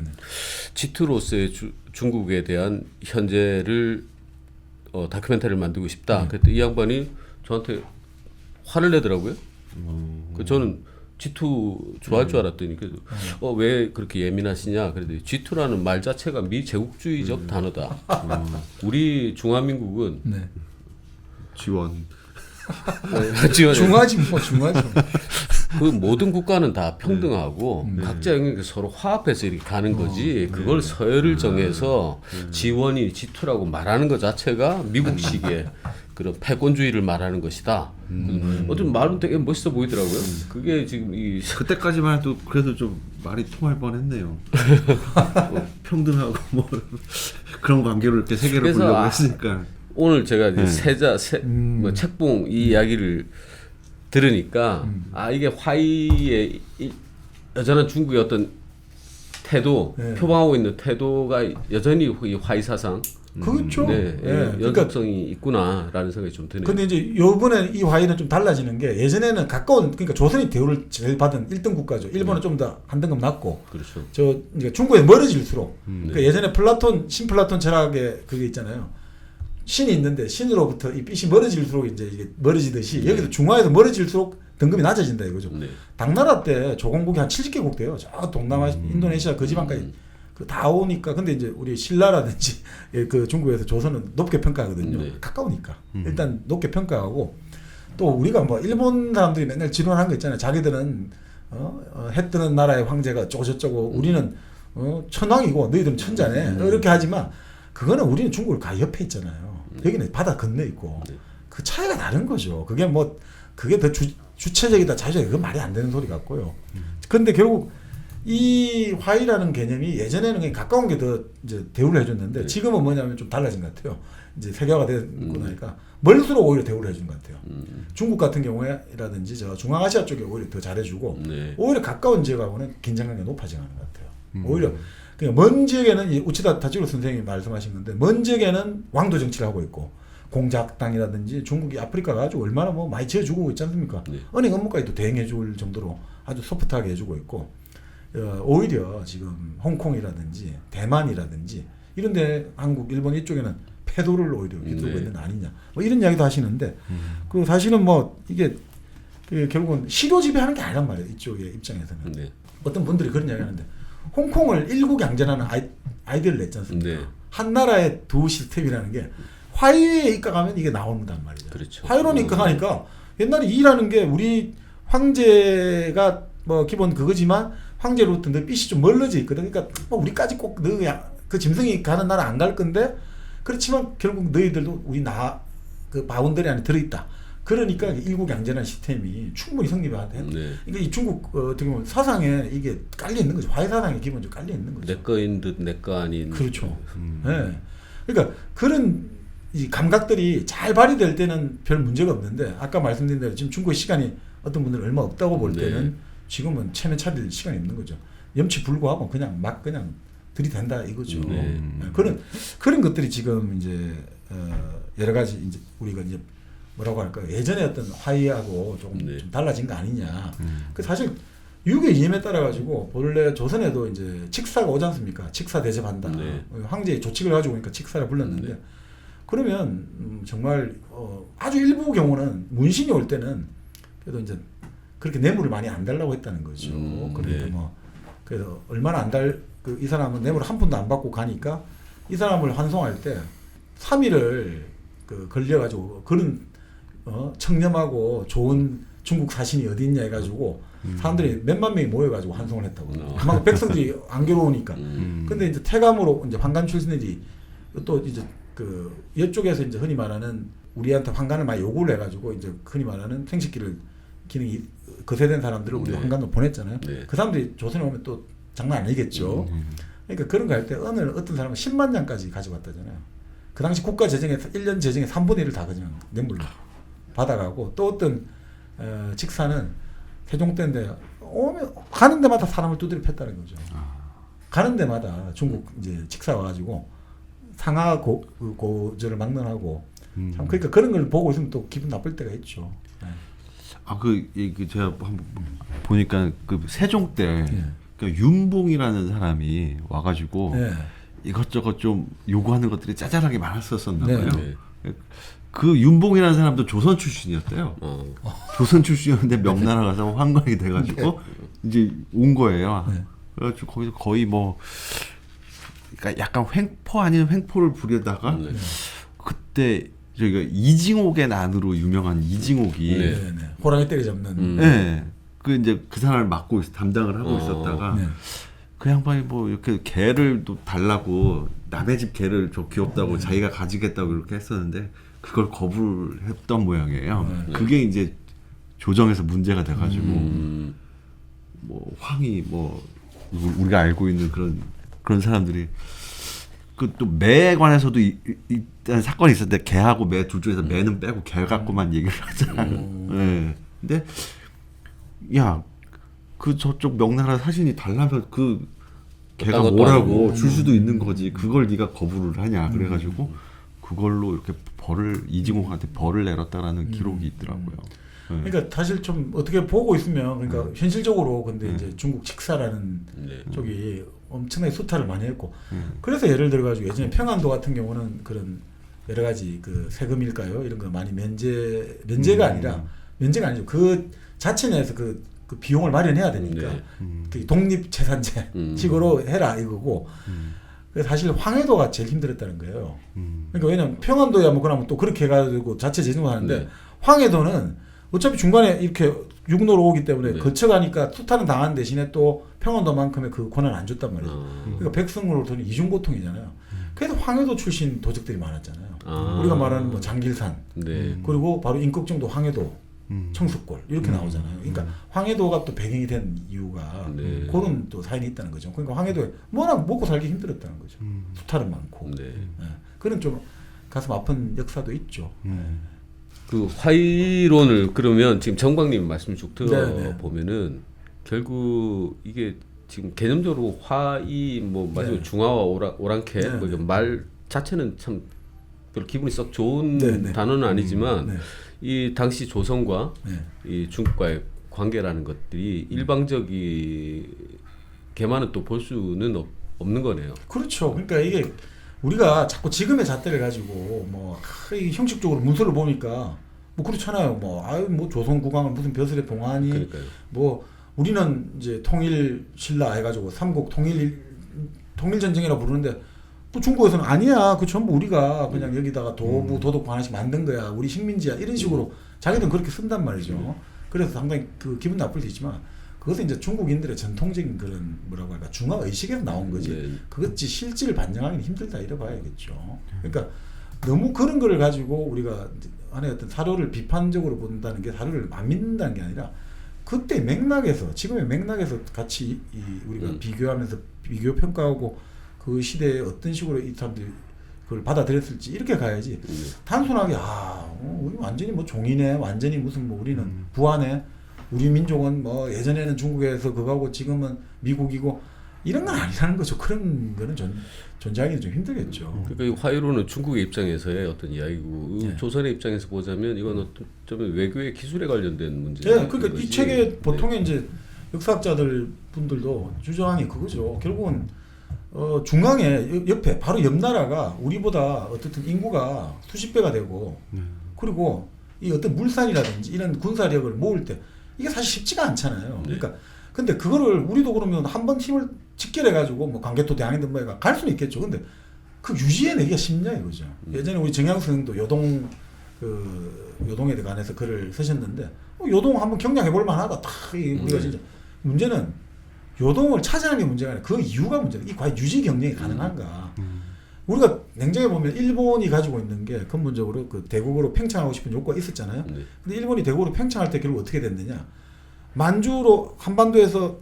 G2로서의 중국에 대한 현재를 다큐멘터리를 만들고 싶다. 그때 이 양반이 저한테 화를 내더라고요. 그 저는 G2 좋아할 줄 알았더니 왜 그렇게 예민하시냐. 그래도 G2라는 말 자체가 미제국주의적 단어다. 우리 중화민국은 지원. 중화지 뭐 중화지. 그 모든 국가는 다 평등하고 각자 영역에 서로 화합해서 이렇게 가는 거지. 그걸 서열을 정해서 지원이 G2라고 말하는 것 자체가 미국식의 그런 패권주의를 말하는 것이다. 어떤 말은 되게 멋있어 보이더라고요. 그게 지금 그때까지만 해도 그래도 좀 말이 통할 뻔했네요. 평등하고 뭐 그런 관계로 이렇게 세계를 보려고 했으니까. 오늘 제가 이제 뭐 책봉 이 이야기를 들으니까 이게 화이의 여전한 중국의 어떤 태도, 표방하고 있는 태도가 여전히 이 화이 사상. 그렇죠. 연속성이 있구나라는 생각이 좀 드네요. 근데 이제 요번에 이 화의는 좀 달라지는 게, 예전에는 가까운, 그러니까 조선이 대우를 제일 받은 1등 국가죠. 일본은 좀 더 한 등급 낮고. 그렇죠. 그러니까 중국에 멀어질수록. 그러니까 예전에 신플라톤 철학에 그게 있잖아요. 신이 있는데 신으로부터 이 빛이 멀어질수록 이제 이게 멀어지듯이 여기도 중화에서 멀어질수록 등급이 낮아진다 이거죠. 당나라 때 조공국이 한 70개국 돼요. 저 동남아, 인도네시아 그 지방까지 다 오니까. 근데 이제 우리 신라라든지 그 중국에서 조선은 높게 평가하거든요. 가까우니까 일단 높게 평가하고, 또 우리가 뭐 일본 사람들이 맨날 지론하는 거 있잖아요. 자기들은 해 뜨는 나라의 황제가 어쩌고 저쩌고 우리는 천왕이고 너희들은 천자네 이렇게 하지만, 그거는 우리는 중국을 가 옆에 있잖아요. 여기는 바다 건너 있고. 그 차이가 다른 거죠. 그게 뭐 그게 더 주체적이다 자주적이다, 그건 말이 안 되는 소리 같고요. 그런데 결국 이 화이라는 개념이 예전에는 그냥 가까운 게 더 이제 대우를 해줬는데 네. 지금은 뭐냐면 좀 달라진 것 같아요. 이제 세계화가 되고 나니까 멀수록 오히려 대우를 해준 것 같아요. 중국 같은 경우에라든지 저 중앙아시아 쪽에 오히려 더 잘해주고 네. 오히려 가까운 지역하고는 긴장감이 높아지는 것 같아요. 오히려 그러니까 먼 지역에는 이 우치다 타치로 선생님이 말씀하신 건데 먼 지역에는 왕도 정치를 하고 있고 공작당이라든지 중국이 아프리카가 아주 얼마나 뭐 많이 지어주고 있지 않습니까? 네. 은행 업무까지도 대행해줄 정도로 아주 소프트하게 해주고 있고 오히려 지금 홍콩이라든지 대만이라든지 이런데 한국, 일본 이쪽에는 패도를 오히려 휘두르고 네. 있는 거 아니냐 뭐 이런 이야기도 하시는데 그 사실은 뭐 이게 그 결국은 시료 지배하는 게 아니란 말이에요. 이쪽의 입장에서는 네. 어떤 분들이 그런 이야기하는데 홍콩을 일국양전하는 아이디어를 냈지 않습니까? 네. 한 나라의 두 시스템이라는 게 화이에 입각하면 이게 나온단 말이죠. 그렇죠. 화이로 입각하니까 옛날에 이라는 게 우리 황제가 뭐 기본 그거지만 황제로부터 너 삐이 좀 멀어져 있거든. 그러니까 뭐 우리까지 꼭 너야 그 짐승이 가는 나라 안 갈 건데 그렇지만 결국 너희들도 우리 그 바운더리 안에 들어있다. 그러니까 일국양전한 시스템이 충분히 성립하다. 네. 그러니까 이 중국 어떻게 보면 사상에 이게 깔려 있는 거죠. 화해 사상에 기본적으로 깔려 있는 거죠. 내 거인 듯 내 거 아닌. 그렇죠. 네. 그러니까 그런 이 감각들이 잘 발휘될 때는 별 문제가 없는데 아까 말씀드린 대로 지금 중국의 시간이 어떤 분들은 얼마 없다고 볼 때는 네. 지금은 체면 차릴 시간이 없는 거죠. 염치 불구하고 그냥 막 그냥 들이댄다 이거죠. 네. 그런 것들이 지금 이제 여러 가지 이제 우리가 이제 뭐라고 할까요? 예전에 어떤 화해하고 조금 네. 좀 달라진 거 아니냐. 그 사실 유교의 이념에 따라 가지고 본래 조선에도 이제 칙사가 오지 않습니까? 칙사 대접한다. 네. 황제의 조칙을 가지고 오니까 칙사를 불렀는데 그러면 정말 아주 일부 경우는 문신이 올 때는 그래도 이제 그렇게 뇌물을 많이 안 달라고 했다는 거죠. 그러니까 네. 뭐 그래서 얼마나 안 이 사람은 뇌물 한 푼도 안 받고 가니까 이 사람을 환송할 때 3일을 걸려가지고 그런 청렴하고 좋은 중국 사신이 어디 있냐 해가지고 사람들이 몇만 명이 모여가지고 환송을 했다고. 그만큼 백성들이 안 괴로우니까. 근데 이제 태감으로 이제 환관 출신들이 또 이제 그 이쪽에서 이제 흔히 말하는 우리한테 환관을 많이 요구를 해가지고 이제 흔히 말하는 생식기를 기능이 거세된 사람들을 우리 네. 환관으로 보냈잖아요. 네. 그 사람들이 조선에 오면 또 장난 아니겠죠. 그러니까 그런 거 할 때 어떤 사람은 10만 장까지 가져갔다잖아요. 그 당시 국가 재정에 1년 재정의 3분의 1을 다 그냥 뇌물로 받아가고 또 어떤 직사는 세종 때인데 오면 가는 데마다 사람을 두드려 팼다는 거죠. 가는 데마다 중국 이제 직사 와가지고 상하 고절을 막론하고 참 그러니까 그런 걸 보고 있으면 또 기분 나쁠 때가 있죠. 네. 제가 한번 보니까 그 세종 때 네. 그 윤봉이라는 사람이 와가지고 네. 이것저것 좀 요구하는 것들이 짜잘하게 많았었나 네. 봐요. 네. 그 윤봉이라는 사람도 조선 출신이었대요. 어. 조선 출신이었는데 명나라 가서 환관이 돼가지고 이제 온 거예요. 네. 그래가지고 거기서 거의 뭐 그러니까 약간 횡포 아닌 횡포를 부리다가 네. 그때 저희가 이징옥의 난으로 유명한 이징옥이 네. 네. 네. 호랑이 때려잡는. 네. 그 이제 그 사람을 맡고 담당을 하고 있었다가 네. 그 양반이 뭐 이렇게 개를 또 달라고 남의 집 개를 저 귀엽다고 자기가 가지겠다고 이렇게 했었는데 그걸 거부를 했던 모양이에요. 그게 이제 조정에서 문제가 돼가지고 뭐 황이 뭐 우리가 알고 있는 그런 사람들이 그 또 매에 관해서도 일단 사건이 있었는데 개하고 매 둘 중에서 매는 빼고 개 갖고만 얘기를 하잖아요. 네. 근데 야 그 저쪽 명나라 사신이 달라면 그 걔가 것도 뭐라고 아니고. 줄 수도 있는 거지. 그걸 네가 거부를 하냐. 그래가지고 그걸로 이렇게 이징옥한테 벌을 내렸다라는 기록이 있더라고요. 네. 그러니까 사실 좀 어떻게 보고 있으면 그러니까 현실적으로 근데 이제 중국 칙사라는 네. 쪽이 엄청나게 수탈을 많이 했고 그래서 예를 들어 가지고 예전에 평안도 같은 경우는 그런 여러 가지 그 세금일까요 이런 거 많이 면제가 아니라 면제가 아니죠. 그 자체 내에서 그 비용을 마련해야 되니까 네. 그 독립재산제 식으로 해라 이거고 그래서 사실 황해도가 제일 힘들었다는 거예요. 그러니까 왜냐면 평안도야 뭐 그러면 또 그렇게 해가지고 자체 재정을 하는데 네. 황해도는 어차피 중간에 이렇게 육로로 오기 때문에 네. 거쳐가니까 수탈은 당한 대신에 또 평안도만큼의 그 권한을 안 줬단 말이죠. 그러니까 백성으로서는 이중고통이잖아요. 그래서 황해도 출신 도적들이 많았잖아요. 우리가 말하는 뭐 장길산 네. 그리고 바로 인걱정도 황해도 청수골 이렇게 나오잖아요. 그러니까 황해도가 또 배경이 된 이유가 네. 그런 또 사연이 있다는 거죠. 그러니까 황해도에 워낙 먹고 살기 힘들었다는 거죠. 수탈은 많고 네. 예. 그런 좀 가슴 아픈 역사도 있죠. 그 화이론을 그러면 지금 정박님 말씀 쭉 네, 네. 들어보면은 결국 이게 지금 개념적으로 화이 뭐 마지막 네. 중화와 오랑캐 네, 뭐 네. 이게 말 자체는 참 별로 기분이 썩 좋은 네, 네. 단어는 아니지만 네. 이 당시 조선과 네. 이 중국과의 관계라는 것들이 일방적이게만은 또 볼 수는 없는 거네요. 그렇죠. 그러니까 이게 우리가 자꾸 지금의 잣대를 가지고 뭐 이 형식적으로 문서를 보니까 뭐 그렇잖아요. 뭐 아유 뭐 조선 국왕을 무슨 벼슬에 봉하니 그러니까요. 뭐 우리는 이제 통일 신라 해가지고 삼국 통일 전쟁이라고 부르는데 또 중국에서는 아니야. 그 전부 우리가 그냥 여기다가 도부 도덕부 하나씩 만든 거야. 우리 식민지야. 이런 식으로 자기들은 그렇게 쓴단 말이죠. 그래서 상당히 그 기분 나쁠 수 있지만 그것은 이제 중국인들의 전통적인 그런 뭐라고 할까 중화 의식에서 나온 거지. 네. 그것이 실질을 반영하기는 힘들다 이래 봐야겠죠. 그러니까 너무 그런 거를 가지고 우리가 하나의 어떤 사료를 비판적으로 본다는 게 사료를 안 믿는다는 게 아니라 그때 맥락에서 지금의 맥락에서 같이 우리가 비교하면서 비교 평가하고 그 시대에 어떤 식으로 이 사람들이 그걸 받아들였을지 이렇게 가야지. 단순하게 우리 완전히 뭐 종이네, 완전히 무슨 뭐 우리는 부하네, 우리 민족은 뭐 예전에는 중국에서 그거하고 지금은 미국이고 이런 건 아니라는 거죠. 그런 거는 존재하기는 좀 힘들겠죠. 그러니까 이 화이로는 중국의 입장에서의 어떤 이야기고 네. 조선의 입장에서 보자면 이건 어떤 점에 외교의 기술에 관련된 문제. 네, 그러니까 이 책에 보통의 이제 역사학자들 분들도 주장한 게 그거죠. 결국은 중앙에 옆에 바로 옆 나라가 우리보다 어떻든 인구가 수십 배가 되고 그리고 이 어떤 물산이라든지 이런 군사력을 모을 때 이게 사실 쉽지가 않잖아요. 그러니까 근데 그거를 우리도 그러면 한번 힘을 직결해 가지고 뭐 광개토 대항해든 뭐가 갈 수는 있겠죠. 근데 그 유지해내기가 쉽냐 이거죠. 예전에 우리 정양승도 요동에 관해서 글을 쓰셨는데 요동 한번 경량해 볼 만하다. 우리가 진짜 문제는 요동을 찾아내는 게 문제가 아니라 그 이유가 문제다. 이 과연 유지 경쟁이 가능한가? 우리가 냉정해 보면 일본이 가지고 있는 게 근본적으로 그 대국으로 팽창하고 싶은 욕구가 있었잖아요. 근데 일본이 대국으로 팽창할 때 결국 어떻게 됐느냐? 만주로 한반도에서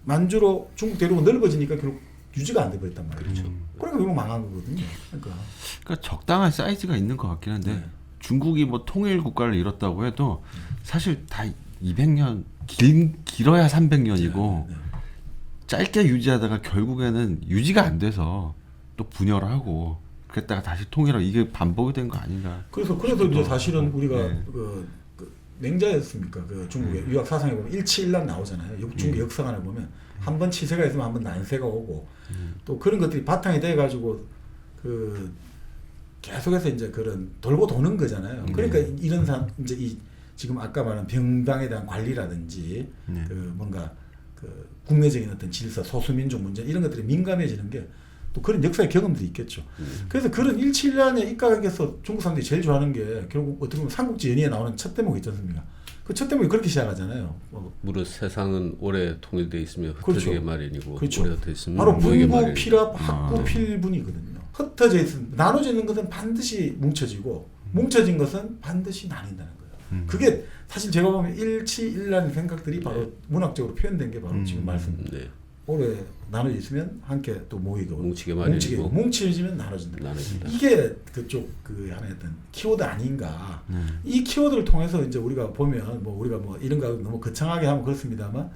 만주로 중국 대륙은 넓어지니까 결국 유지가 안 돼 버렸단 말이죠. 그러니까 결국 망한 거거든요. 그러니까 적당한 사이즈가 있는 것 같긴 한데 네. 중국이 뭐 통일 국가를 이뤘다고 해도 사실 다 200년 길어야 300년이고 네. 짧게 유지하다가 결국에는 유지가 안 돼서 또 분열을 하고 그랬다가 다시 통일하고 이게 반복이 된 거 아닌가. 그래서 이제 사실은 우리가 네. 그 맹자였습니까? 그 중국의 유학 사상에 보면 일치일난 나오잖아요. 중국 역사관을 보면 한 번 치세가 있으면 한 번 난세가 오고 또 그런 것들이 바탕이 돼 가지고 그 계속해서 이제 그런 돌고 도는 거잖아요. 그러니까 이런 이제 이 지금 아까 말한 병당에 대한 관리라든지 그 뭔가 그 국내적인 어떤 질서, 소수민족 문제 이런 것들이 민감해지는 게 또 그런 역사의 경험들이 있겠죠. 그래서 그런 일치일난에 입각해서 중국 사람들이 제일 좋아하는 게 결국 어떻게 보면 삼국지 연의에 나오는 첫 대목이 있지 않습니까? 그 첫 대목이 그렇게 시작하잖아요. 무릇 세상은 오래 통일돼 있으며 흩어지게 그렇죠. 마련이고 그렇죠. 오래 흩어져 있으면 바로 모이게 분구, 마련이고. 필압, 학구, 필분이거든요. 흩어져 있는 나눠져 있는 것은 반드시 뭉쳐지고 뭉쳐진 것은 반드시 나뉜다는 거예요. 그게 사실 제가 보면 일치일난의 생각들이 바로 문학적으로 표현된 게 바로 지금 말씀. 오래 나눠져 있으면 함께 또 모이고 뭉치게 마련이고 뭉쳐지면 나눠진다. 나눠진다. 이게 그쪽 그 하나의 어떤 키워드 아닌가. 이 키워드를 통해서 이제 우리가 보면 뭐 우리가 뭐 이런 거 너무 거창하게 하면 그렇습니다만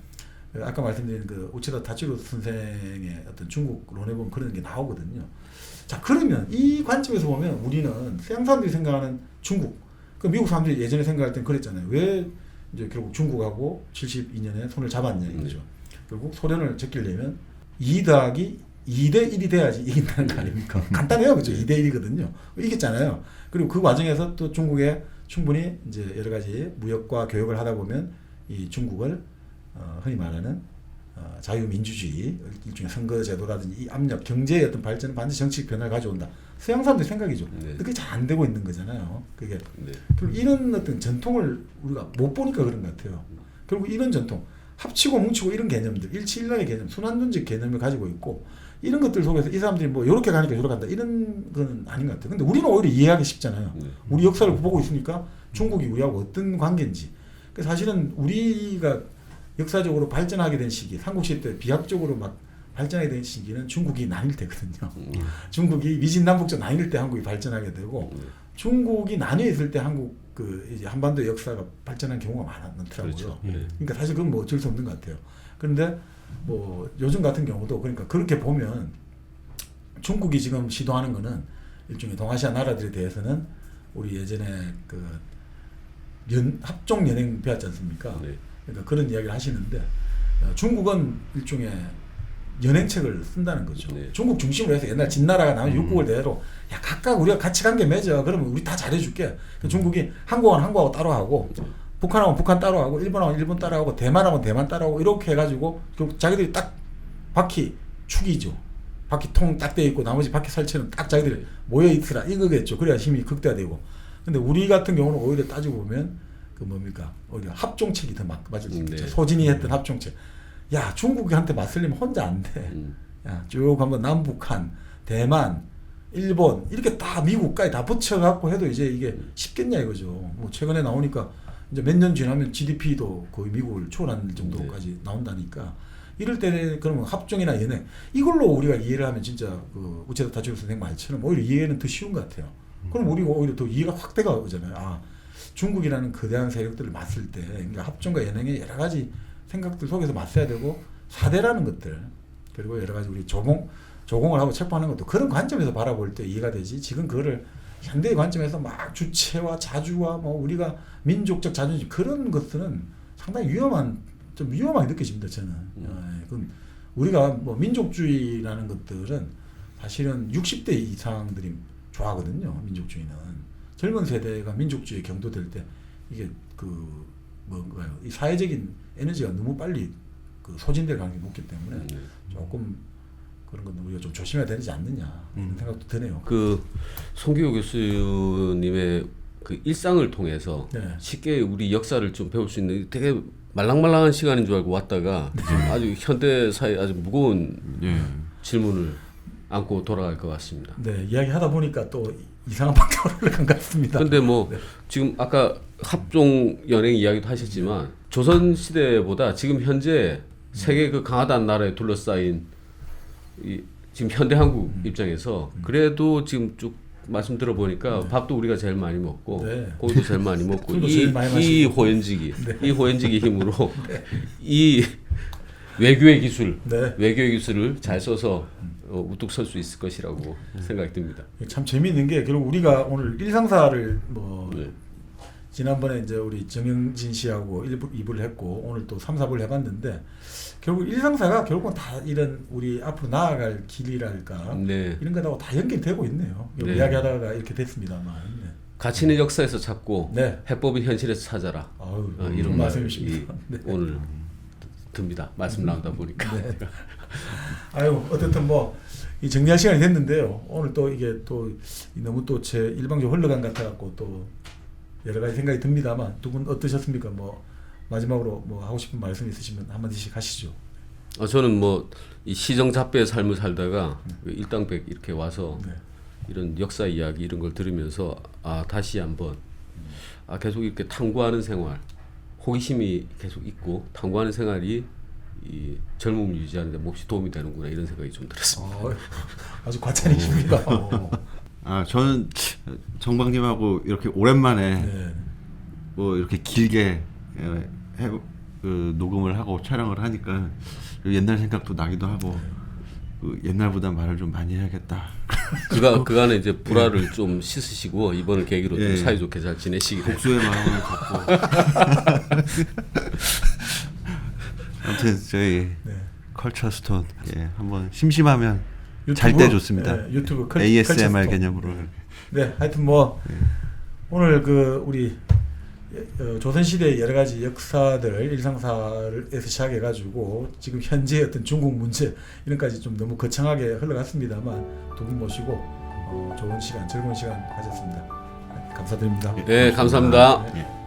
아까 말씀드린 그 우치다 타치로 선생의 어떤 중국론에 보면 그런 게 나오거든요. 자 그러면 이 관점에서 보면 우리는 서양 사람들이 생각하는 중국, 그 미국 사람들이 예전에 생각할 땐 그랬잖아요. 왜 이제 결국 중국하고 72년에 손을 잡았냐 이거죠. 결국 소련을 제끼려면 2 더하기 2대 1이 돼야지 이긴다는 거 아닙니까? 간단해요. 그죠? 2대 1이거든요. 이겼잖아요. 그리고 그 과정에서 또 중국에 충분히 이제 여러 가지 무역과 교역을 하다 보면 이 중국을 흔히 말하는 자유민주주의, 일종의 선거제도라든지 이 압력, 경제의 어떤 발전은 반드시 정치적 변화를 가져온다. 서양 사람들 생각이죠. 근데 그게 잘 안 되고 있는 거잖아요. 그게 결국 이런 어떤 전통을 우리가 못 보니까 그런 것 같아요. 결국 이런 전통, 합치고 뭉치고 이런 개념들, 일치일난의 개념, 순환존재 개념을 가지고 있고 이런 것들 속에서 이 사람들이 뭐 이렇게 가니까 저렇게 간다 이런 건 아닌 것 같아요. 근데 우리는 오히려 이해하기 쉽잖아요. 우리 역사를 보고 있으니까 중국이 우리하고 어떤 관계인지 그 사실은 우리가 역사적으로 발전하게 된 시기, 삼국시 때 비약적으로 막 발전하게 된 시기는 중국이 나뉠 때거든요. 중국이 위진남북전 나뉠 때 한국이 발전하게 되고 중국이 나뉘어 있을 때 한국 그 이제 한반도 역사가 발전한 경우가 많더라고요. 그렇죠. 그러니까 사실 그건 뭐 어쩔 수 없는 것 같아요. 그런데 뭐 요즘 같은 경우도 그러니까 그렇게 보면 중국이 지금 시도하는 거는 일종의 동아시아 나라들에 대해서는 우리 예전에 그 합종 연행 배웠지 않습니까? 네. 그러니까 그런 이야기를 하시는데 중국은 일종의 연행책을 쓴다는 거죠. 네. 중국 중심으로 해서 옛날 진나라가 나온 육국을 대로 야 각각 우리가 같이 관계 맺어. 그러면 우리 다 잘해줄게. 중국이 한국은 한국하고 따로 하고 북한하고 북한 따로 하고 일본하고 일본 따로 하고 대만하고 대만 따로 하고 이렇게 해가지고 결국 자기들이 딱 바퀴 축이죠. 바퀴 통 딱 돼 있고 나머지 바퀴 살처럼 딱 자기들이 모여 있으라 이거겠죠. 그래야 힘이 극대화되고. 근데 우리 같은 경우는 오히려 따지고 보면 그 뭡니까? 오히려 합종책이 더 맞을 수 있죠. 네. 소진이 했던 합종책. 야 중국한테 맞설리면 혼자 안 돼. 야, 쭉 한번 남북한, 대만, 일본 이렇게 다 미국까지 다 붙여갖고 해도 이제 이게 쉽겠냐 이거죠. 뭐 최근에 나오니까 이제 몇 년 지나면 GDP도 거의 미국을 초월하는 정도까지 나온다니까. 이럴 때 그러면 합종이나 연행 이걸로 우리가 이해를 하면 진짜 그 우체국 다치고 선생 말처럼 오히려 이해는 더 쉬운 것 같아요. 그럼 우리가 오히려 더 이해가 확대가 오잖아요. 아 중국이라는 거대한 세력들을 맞설 때 그러니까 합종과 연행의 여러 가지 생각들 속에서 맞서야 되고 사대라는 것들 그리고 여러 가지 우리 조공을 하고 책방하는 것도 그런 관점에서 바라볼 때 이해가 되지. 지금 그거를 현대의 관점에서 막 주체와 자주와 뭐 우리가 민족적 자존심 그런 것들은 상당히 좀 위험하게 느껴집니다. 저는. 그건 우리가 뭐 민족주의라는 것들은 사실은 60대 이상들이 좋아하거든요. 민족주의는 젊은 세대가 민족주의에 경도될 때 이게 그 뭔가요? 이 사회적인 에너지가 너무 빨리 그 소진될 가능성이 높기 때문에 조금 그런 건 우리가 좀 조심해야 되지 않느냐 이런 생각도 드네요. 그 송기호 교수님의 그 일상을 통해서 네. 쉽게 우리 역사를 좀 배울 수 있는 되게 말랑말랑한 시간인 줄 알고 왔다가 지금 아주 현대 사회 아주 무거운 질문을 안고 돌아갈 것 같습니다. 네, 이야기하다 보니까 또 이상한 방향으로 흘러간 것 같습니다. 근데 뭐 네. 지금 아까 합종 연행 이야기도 하셨지만 조선 시대보다 지금 현재 세계 그 강하다는 나라에 둘러싸인 이 지금 현대 한국 입장에서 그래도 지금 쭉 말씀 들어보니까 밥도 우리가 제일 많이 먹고 네. 고기도 제일 많이 먹고 술도 제일 많이 이 마시고. 호연지기 이 호연지기 힘으로 이 외교의 기술을 잘 써서 우뚝 설 수 있을 것이라고 생각이 듭니다. 참 재미있는 게 결국 우리가 오늘 1상사를 뭐 네. 지난번에 이제 우리 정영진 씨하고 2부를 했고 오늘 또 3, 4부를 해봤는데 결국 1상사가 결국은 다 이런 우리 앞으로 나아갈 길이랄까 네. 이런 거하고 다 연결되고 있네요. 네. 이야기하다가 이렇게 됐습니다만. 네. 가치는 역사에서 찾고 네. 해법은 현실에서 찾아라. 아유, 이런 말씀이십니다. 말이 오늘 듭니다. 말씀 나오다 보니까. 네. 아유 어쨌든 뭐 이 정리할 시간이 됐는데요. 오늘 또 이게 또 너무 또 제 일방적으로 흘러간 것 같아갖고 또 여러 가지 생각이 듭니다만 두 분 어떠셨습니까? 뭐 마지막으로 뭐 하고 싶은 말씀 있으시면 한마디씩 하시죠. 저는 뭐 이 시정잡배의 삶을 살다가 일당백 이렇게 와서 네. 이런 역사 이야기 이런 걸 들으면서 다시 한번 계속 이렇게 탐구하는 생활, 호기심이 계속 있고 탐구하는 생활이 이 젊음을 유지하는 데 몹시 도움이 되는구나 이런 생각이 좀 들었습니다. 아주 과찬이십니다. 저는 정박님하고 이렇게 오랜만에 네. 뭐 이렇게 길게 녹음을 하고 촬영을 하니까 옛날 생각도 나기도 하고 옛날보다 말을 좀 많이 해야겠다. 그간에 이제 불화를 좀 씻으시고 이번을 계기로 좀 사이좋게 잘 지내시길. 복수의 마음을 갖고. 아무튼 저희 컬처 스톤 한번 심심하면 잘 때 좋습니다. 유튜브 ASMR 개념으로. 네, 하여튼 뭐 오늘 그 우리 조선 시대의 여러 가지 역사들 일상사에서 시작해가지고 지금 현재의 어떤 중국 문제 이런까지 좀 너무 거창하게 흘러갔습니다만 두 분 모시고 좋은 시간, 즐거운 시간 가졌습니다. 감사드립니다. 네, 감사합니다. 네.